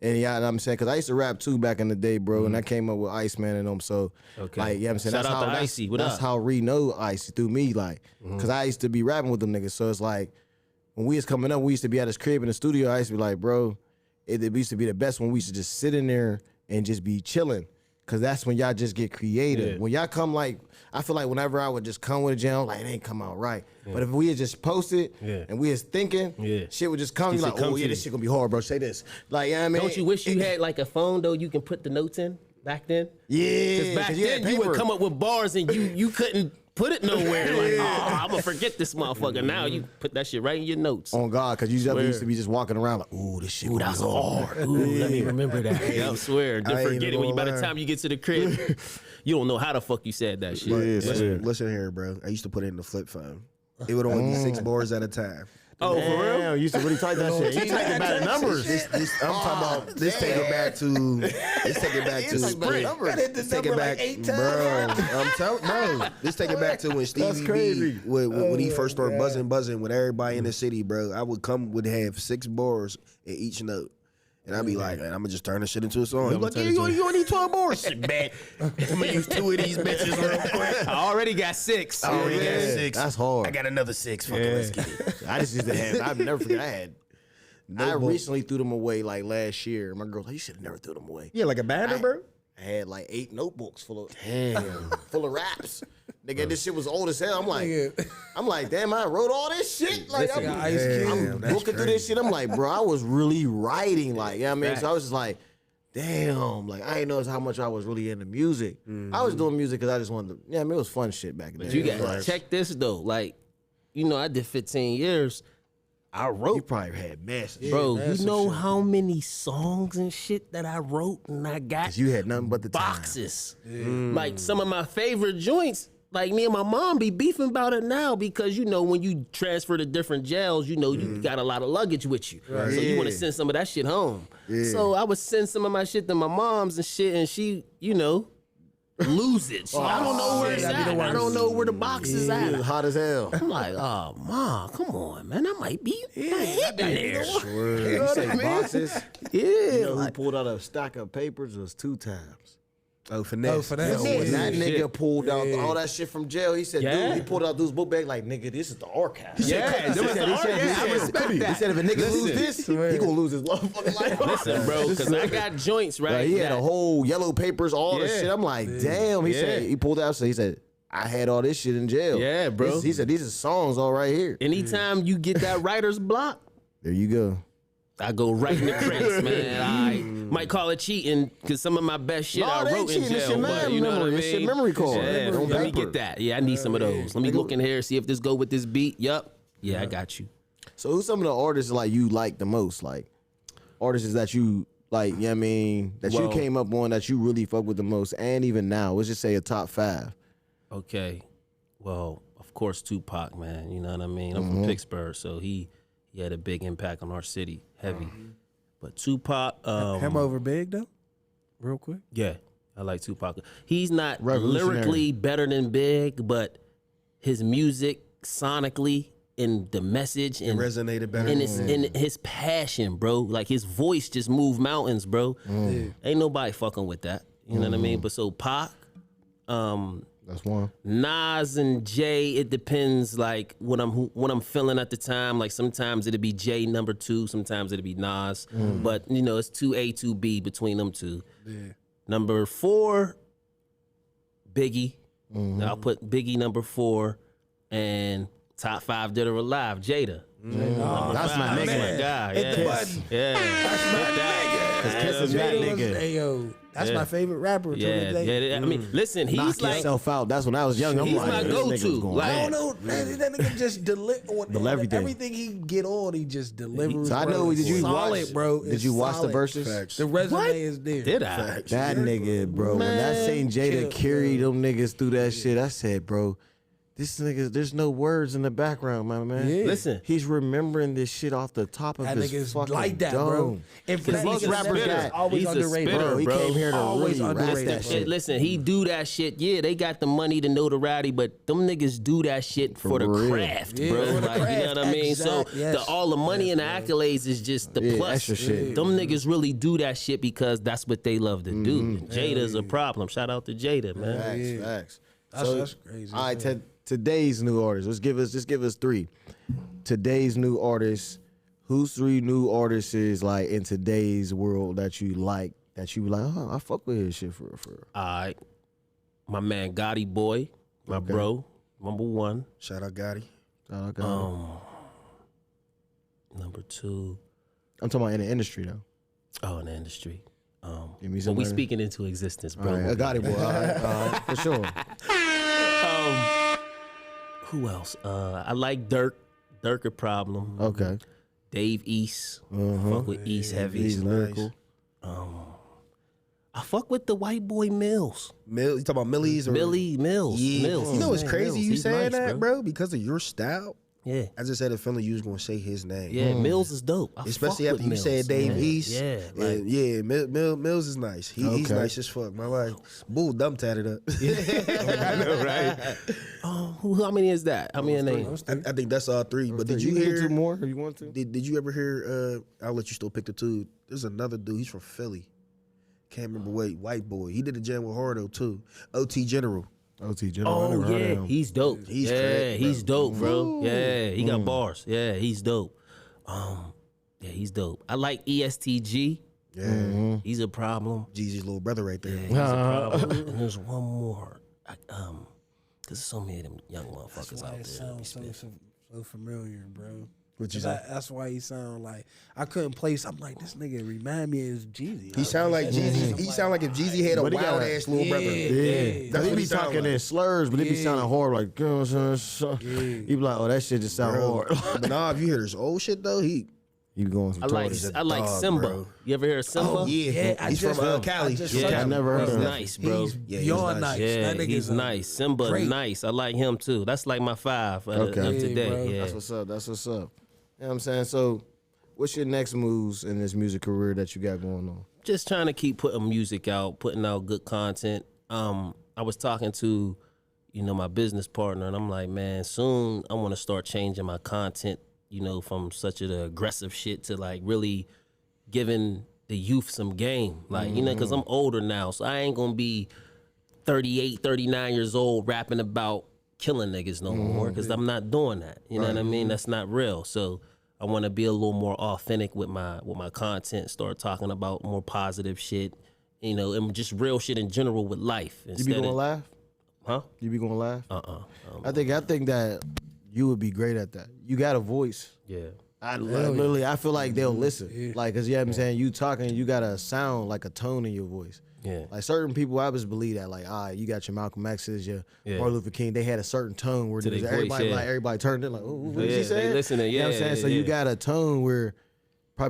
and y'all, know what I'm saying, because I used to rap too back in the day, bro, and I came up with Iceman and them. So, Okay. like, yeah, I'm saying Shout that's out how to Icy. What that's up? how Ree know Icy through me, like, because I used to be rapping with them niggas. So it's like when we was coming up, we used to be at his crib in the studio. I used to be like, bro, it used to be the best when we used to just sit in there and just be chilling. Cause that's when y'all just get creative. Yeah. When y'all come, like, I feel like whenever I would just come with a jam, like, it ain't come out right. But if we had just posted and we was thinking, shit would just come. You like, oh yeah, this shit gonna be hard, bro. Say this, like, yeah, I mean, Don't you wish you had like a phone though you can put the notes in back then? Yeah, Because back then you would come up with bars and you couldn't put it nowhere. Like, oh, I'm gonna forget this motherfucker. Now you put that shit right in your notes. on God, because you used to be just walking around like, ooh, this shit. Ooh, gonna that's be hard. hard. Ooh, let me remember that. Yeah, I swear. Then I ain't forget it even when you by gonna the lie. time you get to the crib, you don't know how the fuck you said that shit. Listen here, bro. I used to put it in the flip phone. It would only be 6 bars at a time. Oh, for real? Damn, you used to really type that shit. You typing bad numbers. I'm talking about this. Take it back to. Let's take it back to. Let's take it back, bro. I'm telling, bro. Let's take it back to when Stevie crazy. B, when he first started buzzing with everybody in the city, bro. I would have 6 bars in each note. And I'd be like, I'm gonna just turn this shit into a song. He's like, yeah, you only need 12 bars. Shit, man. I'm gonna use 2 of these bitches real quick. I already got 6. I already got 6. That's hard. I got another 6. Fuck it, let's get it. I just used to have. I've never forget. I recently threw them away like last year. My girl's like, you should have never threw them away. Yeah, like a batter, bro. I had like 8 notebooks full of raps. Nigga, this shit was old as hell. I'm like, damn, I wrote all this shit. Like, I'm looking through this shit. I'm like, bro, I was really writing. Like, you know what I mean? So I was just like, damn, like I didn't notice how much I was really into music. I was doing music because I just wanted to. Yeah, I mean, it was fun shit back then. But you got check this though. Like, you know, I did 15 years. I wrote. You probably had massive. Bro, you know how many songs and shit that I wrote and I got? 'Cause you had nothing but the boxes. Like some of my favorite joints, like me and my mom be beefing about it now because, you know, when you transfer to different jails, you know, you got a lot of luggage with you. So you want to send some of that shit home. So I would send some of my shit to my mom's and shit, and she, you know, lose it. So I don't know where it's at. I don't know where the box is at. It's hot as hell. I'm like, oh, Mom, come on, man. I might be hitting there. You say boxes? Yeah. You know who pulled out a stack of papers was 2 times. Oh, finesse. When that nigga pulled out all that shit from jail, he said, dude, he pulled out those book bags like, nigga, this is the archive. Yeah, He said, I respect he that. said, if a nigga lose this, he gonna lose his motherfucking life. Listen, bro, because I got joints, right? Like, he had that- a whole yellow papers, all this shit. I'm like, damn. He said, he pulled out, so he said, I had all this shit in jail. Yeah, bro. He said, these are songs all right here. Anytime you get that writer's block, There you go. I go right in the crates, man. I might call it cheating because some of my best shit I they wrote in cheating. It's jail. your But you know what I memory. mean? It's your memory card. Yeah, On let me paper. get that. Yeah, I need some of those. Let me look in here, see if this go with this beat. Yup. Yeah, I got you. So who's some of the artists like you like the most? Like artists that you like, you know what I mean, that you Well- came up on that you really fuck with the most, and even now, let's just say a top 5. Okay. Well, of course, Tupac, man. You know what I mean? I'm from Pittsburgh, so he he had a big impact on our city, heavy. But Tupac, him over Big though, real quick. yeah, I like Tupac. He's not Revolutionary. lyrically better than Big, but his music sonically and the message and resonated better. and his passion, bro. Like his voice just moved mountains, bro. Ain't nobody fucking with that. You know what I mean? But so Pac, That's one. Nas and Jay, it depends like what I'm feeling at the time. Like sometimes it'll be Jay number 2, sometimes it'll be Nas. But you know, it's 2A, 2B between them two. Yeah. Number 4, Biggie. I'll put Biggie number 4, and top 5 dead or alive, Jada. That's my That's nigga. my guy. Hit the Yeah, button. yeah. That's my nigga. Cause Kiss is that Jada was, nigga. hey, yo, that's Yeah. my favorite rapper. Yeah, To this day. yeah. I mean, listen, he's Knock like yourself out. That's when I was young. I'm He's like, my this nigga's go-to. going Like, I mad. don't know. That nigga just Everything. everything he get on, he just delivers. So I know. bro. Did you solid, watch? bro? Did It's you watch the solid. verses? Facts. The resume What? is there. did I? That nigga, bro. When that same Jada Chill, carried them niggas through that shit, I said, bro, this nigga, there's no words in the background, my man. Yeah. Listen, He's remembering this shit off the top of That his nigga's fucking like that, dome. bro. And Because most rappers got, always He's a underrated. spitter, bro, he bro. came here to Always really rap underrated, that bro. shit. Listen, he do that shit. Yeah, they got the money, the notoriety, but them niggas do that shit for the real. craft, Yeah, bro. for the Like, you know craft. what I mean? Exact, So yes. all the money and the accolades is just the Yeah, plus. extra shit. Them niggas really do that shit because that's what they love to do. And Jada's a problem. Shout out to Jada, man. Facts. That's crazy. All right, today's new artists. Just give us 3. Today's new artists. Who's 3 new artists is like in today's world that you like? That you like? Oh, I fuck with his shit for real. All right, my man Gotti Boy, my bro, number 1. Shout out Gotti. Number 2. I'm talking about in the industry though. Oh, in the industry. Give me But we somebody. speaking into existence, All bro. right, I got it, boy. All right, for sure. Who else? I like Dirk. Dirk a problem. Okay. Dave East. Fuck with East heavy. He's lyrical. I fuck with the white boy Mills. You talking about Millies or Millie Mills. Yeah. Mills. You know what's Man, crazy? Mills. You He's saying nice, that, bro? Because of your style. Yeah. I just had a feeling you was gonna say his name. Yeah, Mills is dope. I Especially fuck after with you said Mills, Dave man. East. Yeah. Like, Yeah, Mills is nice. He's Okay. nice as fuck. My life. Bull dumb tatted up. I know, right? How many is that? How many names? I think that's all 3. But did you you can get hear 2 more if you want to? Did you ever hear I'll let you still pick the 2. There's another dude, he's from Philly. Can't remember what, white boy. He did a jam with Hardo too. OT General. OT General. I Oh never heard of yeah, him. he's dope. He's yeah, correct, bro. he's dope, bro. Yeah, he got bars. Yeah, he's dope. Yeah, he's dope. I like ESTG. Yeah. He's a problem. Jeezy's little brother right there. Yeah, he's a problem. And there's one more. Cause there's so many of them young motherfuckers out It there. sounds so familiar, bro. What you 'Cause say? that's why he sound like I couldn't place. I'm like, this nigga remind me of Jeezy. He sound like Jeezy. He sound like if Jeezy had a But he got wild a- ass little brother. Yeah, That's he what be he sound talking like. in slurs, but he be sounding hard like, you know what I'm saying? He be like, oh, that shit just sound Bro. hard. But nah, if you hear this old shit though, he You be going some I like toys. dog, Simba. bro. You ever hear of Simba? Oh yeah, I he's just- from Cali. I just- Yeah, I never heard he's of him. nice, bro. He's Yeah, he's beyond nice. nice. Yeah, That nigga's he's a nice. Simba, great. nice. I like him too. That's like my 5 of Okay. today. bro. Yeah. That's what's up. That's what's up. You know what I'm saying? So, what's your next moves in this music career that you got going on? Just trying to keep putting music out, putting out good content. I was talking to, my business partner, and I'm like, man, soon I want to start changing my content, from such an aggressive shit to like really giving the youth some game. Like, because I'm older now, so I ain't gonna be 38, 39 years old rapping about killing niggas no more, because I'm not doing that. You know what I mean? That's not real. So I want to be a little more authentic with my content, start talking about more positive shit, and just real shit in general with life. You be going to laugh? Huh? You be going to laugh? I think that you would be great at that. You got a voice. Yeah. I feel like they'll listen. Like, cause I'm saying, you talking, you got a sound, like a tone in your voice. Yeah. Like certain people, I just believe that. Like, you got your Malcolm X's, your Martin Luther King. They had a certain tone where To their voice, everybody, yeah. everybody turned in, like, oh, what did Yeah, he say? they listening, You know what I'm yeah, saying? So yeah. you got a tone where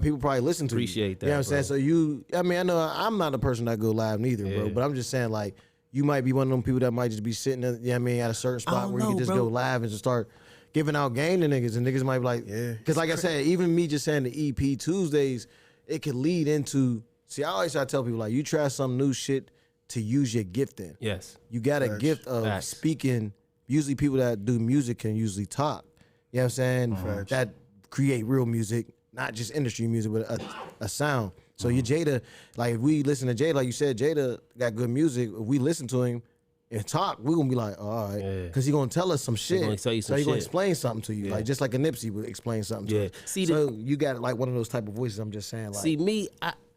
people probably listen to Appreciate you. You know that, what I'm saying? bro. So I know I'm not a person that go live neither, bro. Yeah. But I'm just saying, like, you might be one of them people that might just be sitting, at a certain spot don't where you know, can just bro. go live and just start giving out game to niggas, and niggas might be like, Yeah. Because like I said, even me just saying the EP Tuesdays, it could lead into. See, I always try to tell people like, you try some new shit to use your gift in. Yes. You got a gift of speaking. Usually people that do music can usually talk. You know what I'm saying? That create real music, not just industry music, but a sound. So your Jada, like if we listen to Jada, like you said, Jada got good music. If we listen to him and talk, we're gonna be like, all right, because he gonna tell us some shit. He gonna tell you some so he gonna shit. explain something to you, like just like a Nipsey would explain something to us. See, so you got like one of those type of voices. I'm just saying, like, see me,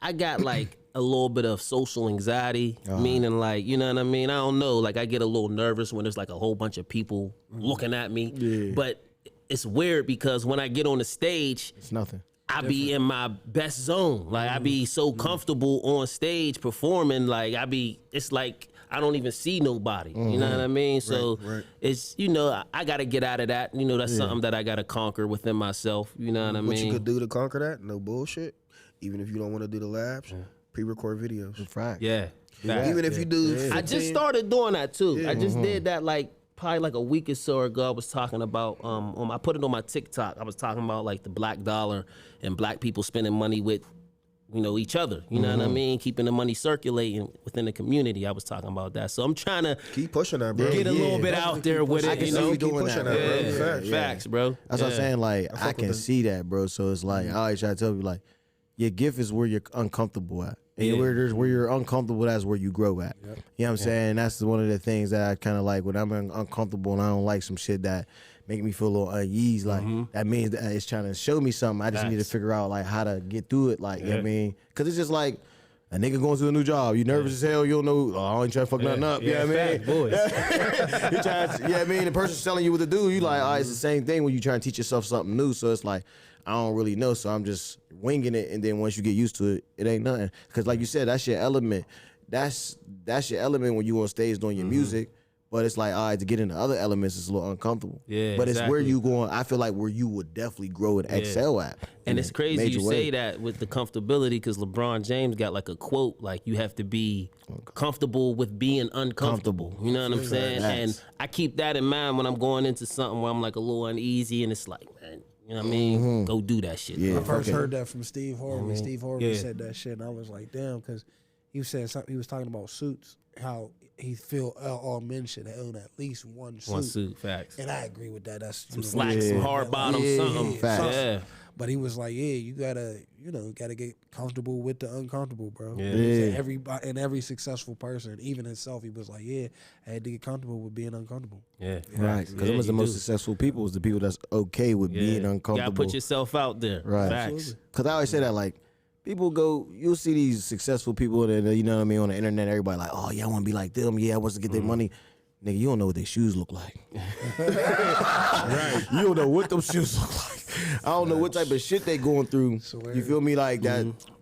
I got like a little bit of social anxiety, meaning like, you know what I mean? I don't know, like I get a little nervous when there's like a whole bunch of people looking at me, but it's weird because when I get on the stage, it's nothing. I be in my best zone. Like I be so comfortable on stage performing. Like it's like I don't even see nobody. You know what I mean? So it's, you know, I gotta get out of that. You know, that's something that I gotta conquer within myself. You know what I mean? What you could do to conquer that? No bullshit. Even if you don't want to do the labs, pre-record videos. Yeah. Even if you do, I just started doing that too. I just did that like probably like a week or so ago. I was talking about I put it on my TikTok. I was talking about like the black dollar and black people spending money with, you know, each other. You know what I mean? Keeping the money circulating within the community. I was talking about that. So I'm trying to keep pushing that, bro. Get a little bit out there with it. I can see you doing that, bro. Facts, bro. That's what I'm saying. Like I can see that, bro. So it's like I always try to tell you, like, your gift is where you're uncomfortable at. And where you're uncomfortable, that's where you grow at. You know what I'm saying? That's one of the things that I kind of like when I'm uncomfortable and I don't like some shit that make me feel a little uneasy. Like that means that it's trying to show me something. I just need to figure out like how to get through it. Like, you know what I mean? Because it's just like a nigga going to a new job. You nervous as hell. You don't know. Oh, I ain't trying to fuck nothing up. You know what I mean? Boys. You trying to, you know what I mean? The person's telling you what to do. You like, all right, it's the same thing when you trying to teach yourself something new. So it's like, I don't really know, so I'm just winging it, and then once you get used to it, it ain't nothing. Because like you said, that's your element. That's your element when you on stage doing your music. But it's like, all right, to get into other elements, it's a little uncomfortable. Yeah, but it's where you going. I feel like where you would definitely grow and excel at. And it's crazy you say that with the comfortability, because LeBron James got like a quote, like you have to be comfortable with being uncomfortable. You know what I'm saying? And I keep that in mind when I'm going into something where I'm like a little uneasy, and it's like, man, you know what I mean? Go do that shit. I first heard that from Steve Harvey. Steve Harvey said that shit, and I was like, damn, because he said something. He was talking about suits, how he feel all men should own at least one suit. One suit, facts. And I agree with that. That's some slacks, some hard bottoms, something. Facts. Yeah. But he was like, you gotta get comfortable with the uncomfortable, bro. Yeah. Every successful person, even himself, he was like, I had to get comfortable with being uncomfortable. Yeah. Right. Because them was the most successful people, is the people that's okay with being uncomfortable. You gotta put yourself out there. Right. Facts. Because I always say that, like, people go, you'll see these successful people that, you know what I mean, on the internet, everybody like, oh, yeah, I want to be like them. Yeah, I want to get their money. Nigga, you don't know what their shoes look like. Right. You don't know what them shoes look like. I don't know what type of shit they going through. You feel me? Like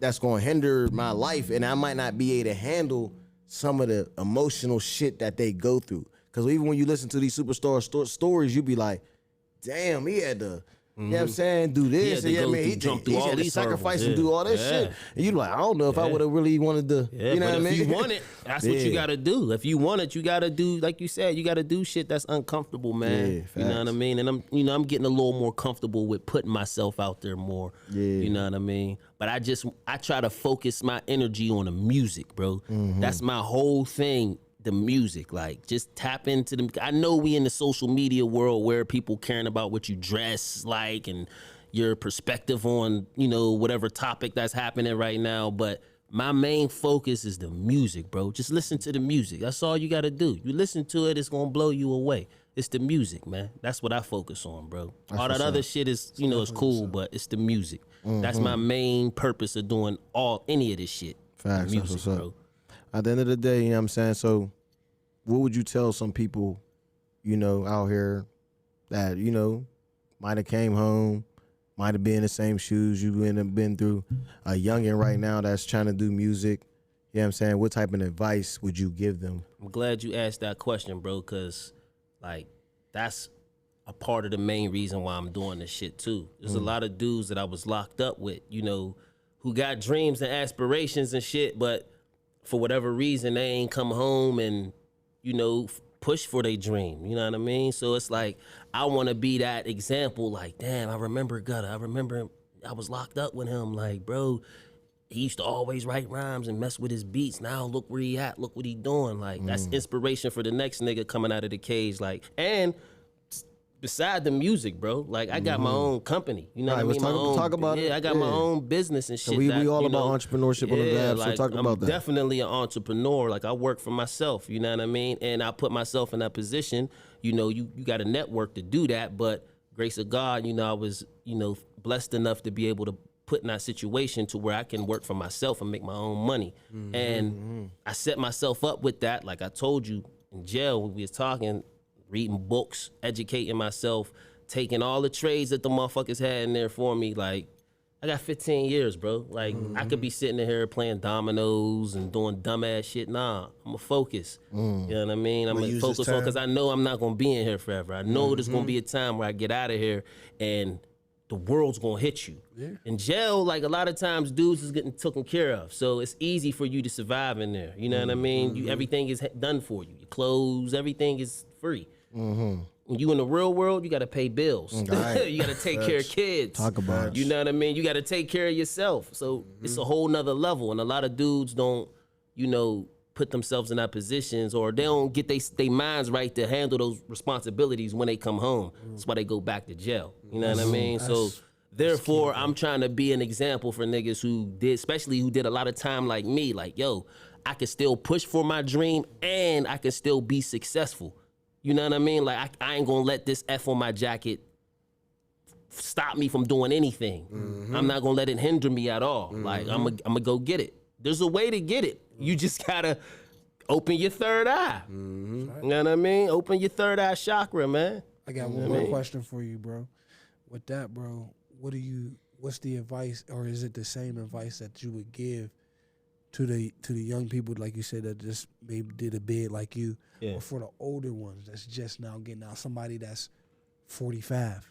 that's going to hinder my life, and I might not be able to handle some of the emotional shit that they go through. Because even when you listen to these superstar stories, you be like, damn, he had to, you know what I'm saying, do this. He had to he jump through all had to these sacrifice hurdles. and do all this shit. And you like, I don't know if I would have really wanted to, you know what I mean? If you want it, that's what you got to do. If you want it, you got to do, like you said, you got to do shit that's uncomfortable, man. You know what I mean? And I'm getting a little more comfortable with putting myself out there more. You know what I mean? But I try to focus my energy on the music, bro. That's my whole thing. The music, like, just tap into them. I know we in the social media world where people caring about what you dress like and your perspective on, you know, whatever topic that's happening right now. But my main focus is the music, bro. Just listen to the music. That's all you got to do. You listen to it, it's going to blow you away. It's the music, man. That's what I focus on, bro. All that other shit is, you know, it's cool, but it's the music. That's my main purpose of doing any of this shit. Facts. Music, bro. At the end of the day, you know what I'm saying? So what would you tell some people, you know, out here that, you know, might have came home, might have been in the same shoes you been through, a youngin' right now that's trying to do music? You know what I'm saying? What type of advice would you give them? I'm glad you asked that question, bro, because, like, that's a part of the main reason why I'm doing this shit, too. There's a lot of dudes that I was locked up with, you know, who got dreams and aspirations and shit, but for whatever reason, they ain't come home and, you know, push for their dream. You know what I mean? So it's like, I want to be that example. Like, damn, I remember Gutta. I remember I was locked up with him. Like, bro, he used to always write rhymes and mess with his beats. Now look where he at. Look what he doing. Like, that's inspiration for the next nigga coming out of the cage. Like, and beside the music, bro, like, I got my own company. You know what I mean? Talk about it. Yeah, I got my own business and shit. So we all about entrepreneurship on the Vab, so talk about that. I'm definitely an entrepreneur. Like, I work for myself, you know what I mean? And I put myself in that position. You know, you got a network to do that, but grace of God, you know, I was, you know, blessed enough to be able to put in that situation to where I can work for myself and make my own money. And I set myself up with that. Like I told you, in jail, when we was talking, reading books, educating myself, taking all the trades that the motherfuckers had in there for me. Like, I got 15 years, bro. Like, I could be sitting in here playing dominoes and doing dumbass shit. Nah, I'm going to focus. You know what I mean? I'm going to focus on, because I know I'm not going to be in here forever. I know there's going to be a time where I get out of here and the world's going to hit you. In jail, like, a lot of times dudes is getting taken care of. So it's easy for you to survive in there. You know what I mean? Everything is done for you. Your clothes, everything is free. When you in the real world, you got to pay bills. You got to take care of kids. Talk about it. You know what I mean? You got to take care of yourself. So it's a whole nother level. And a lot of dudes don't, you know, put themselves in that positions, or they don't get they minds right to handle those responsibilities when they come home. That's why they go back to jail. You know what I mean? So therefore, I'm trying to be an example for niggas who did, especially who did a lot of time like me. Like, yo, I can still push for my dream and I can still be successful. You know what I mean? Like, I ain't gonna let this F on my jacket stop me from doing anything. I'm not gonna let it hinder me at all. Like, I'm gonna go get it. There's a way to get it. You just gotta open your third eye. You know what I mean? Open your third eye chakra, man. I got one more question for you, bro. With that, bro, what's the advice, or is it the same advice that you would give to the young people, like you said, that just maybe did a bid like you, or for the older ones that's just now getting out, somebody that's 45?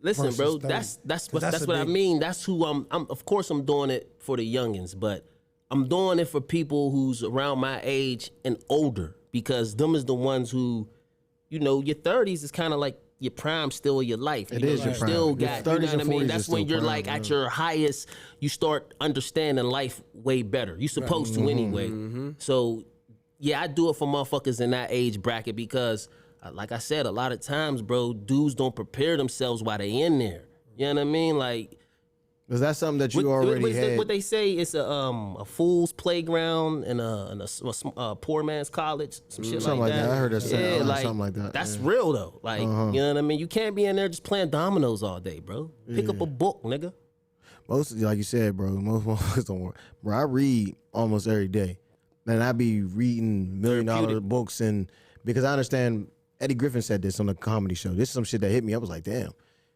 Listen, bro, that's what I mean. That's who I'm. Of course, I'm doing it for the youngins, but I'm doing it for people who's around my age and older, because them is the ones who, you know, your 30s is kind of like your prime still of your life. It is your prime. Still Your got, you know 30s what I and mean? 40s That's is when still you're prime, like yeah. at your highest. You start understanding life way better. You supposed to anyway. So yeah, I do it for motherfuckers in that age bracket because, like I said, a lot of times, bro, dudes don't prepare themselves while they in there. You know what I mean? Like, is that something that you already had? What they say is a fool's playground and a poor man's college, something like that. I heard that say something like that. That's real though. Like, you know what I mean? You can't be in there just playing dominoes all day, bro. Pick up a book, nigga. Most, like you said, bro, most motherfuckers don't work. Bro, I read almost every day. Man, I be reading $1 million books, and because I understand, Eddie Griffin said this on a comedy show. This is some shit that hit me. I was like, damn.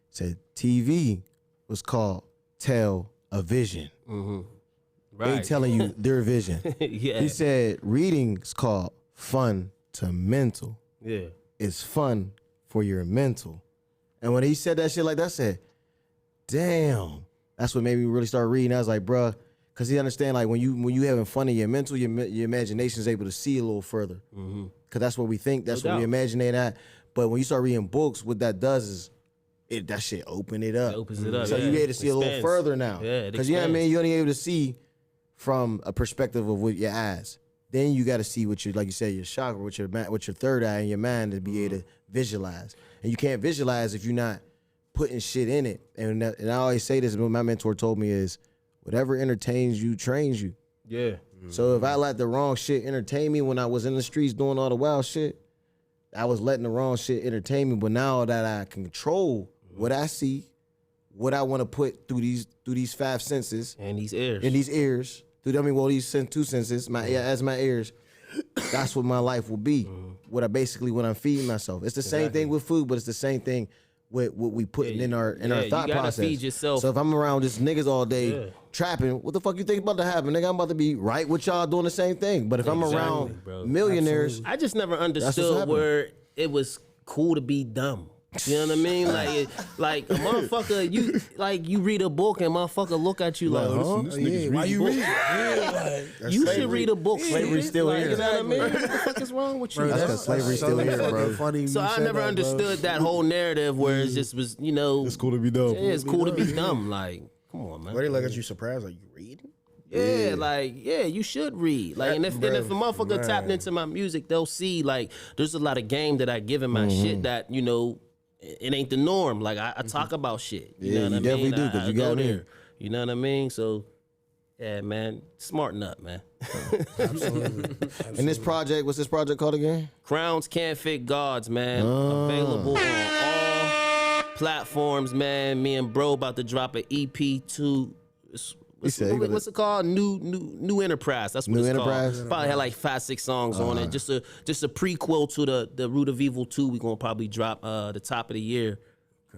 Said TV was called Tell a Vision. Right. They telling you their vision. Yeah. He said reading's called fun to mental. Yeah. It's fun for your mental. And when he said that shit like that, I said, damn. That's what made me really start reading. I was like, bruh, because he understand, like, when you having fun in your mental, your imagination's able to see a little further. Because that's what we think. That's what we imagine it at. But when you start reading books, what that does is that shit open it up. It opens it up. So you able to see a little further now. Yeah, because you know what I mean? You're only able to see from a perspective of with your eyes. Then you got to see what you, like you said, your chakra, with your third eye and your mind to be able to visualize. And you can't visualize if you're not putting shit in it. And I always say this, what my mentor told me is, whatever entertains you trains you. Yeah. So if I let the wrong shit entertain me when I was in the streets doing all the wild shit, I was letting the wrong shit entertain me. But now that I control what I see, what I want to put through these five senses and these ears, these two senses, my ears, that's what my life will be. What I'm feeding myself. It's the same thing with food, but it's the same thing with what we putting in our thought you process. Feed yourself. So if I'm around just niggas all day trapping, what the fuck you think about to happen? Nigga, I'm about to be right with y'all doing the same thing. But if I'm around millionaires, I just never understood where it was cool to be dumb. You know what I mean? Like a motherfucker, you read a book and motherfucker look at you like, huh? Why you read? Yeah, You should read a book. Slavery still here. You know what I mean? What the fuck is wrong with you? That's because slavery still here, bro. Funny. So I never understood that whole narrative where it just was, It's cool to be dumb. Yeah, it's cool to be dumb. Like, come on, man. Why they look at you surprised? Like, you reading? Yeah, you should read. Like, and if a motherfucker tapped into my music, they'll see like there's a lot of game that I give in my shit that it ain't the norm. Like I talk about shit. You know what I mean? Definitely do because you go got there. there. You know what I mean? So, yeah, man, smarten up, man. Absolutely. And this project, what's this project called again? Crowns Can't Fit Gods, man. Available on all platforms, man. Me and bro about to drop an EP too. What's it called? New Enterprise. That's what New it's Enterprise? called. Probably had like 5-6 songs on it. Just a prequel to the Root of Evil 2. We gonna probably drop the top of the year.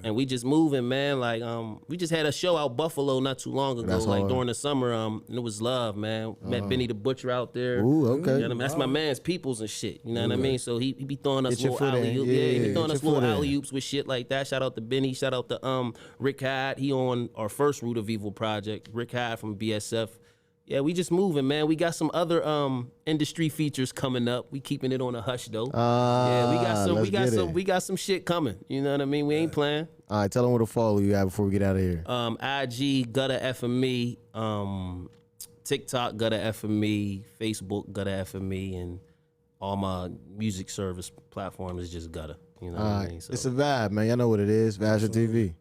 And we just moving, man. Like we just had a show out Buffalo not too long ago, That's like hard. during the summer. And it was love, man. Met Benny the Butcher out there. Ooh, okay. You know what I mean? That's my man's peoples and shit. You know what I mean? So he be throwing us Get your little foot in. alley oops. Yeah, He be throwing get us your little foot in. alley oops with shit like that. Shout out to Benny. Shout out to Rick Hyde. He on our first Root of Evil project. Rick Hyde from BSF. Yeah, we just moving, man. We got some other industry features coming up. We keeping it on a hush though. We got some shit coming. You know what I mean? We ain't playing. All right, tell them where to follow you at before we get out of here. IG Gutta FME, TikTok Gutta FME, Facebook Gutta FME, and all my music service platforms is just Gutta. You know what I mean? So. It's a vibe, man. Y'all know what it is. VIBESHIP TV.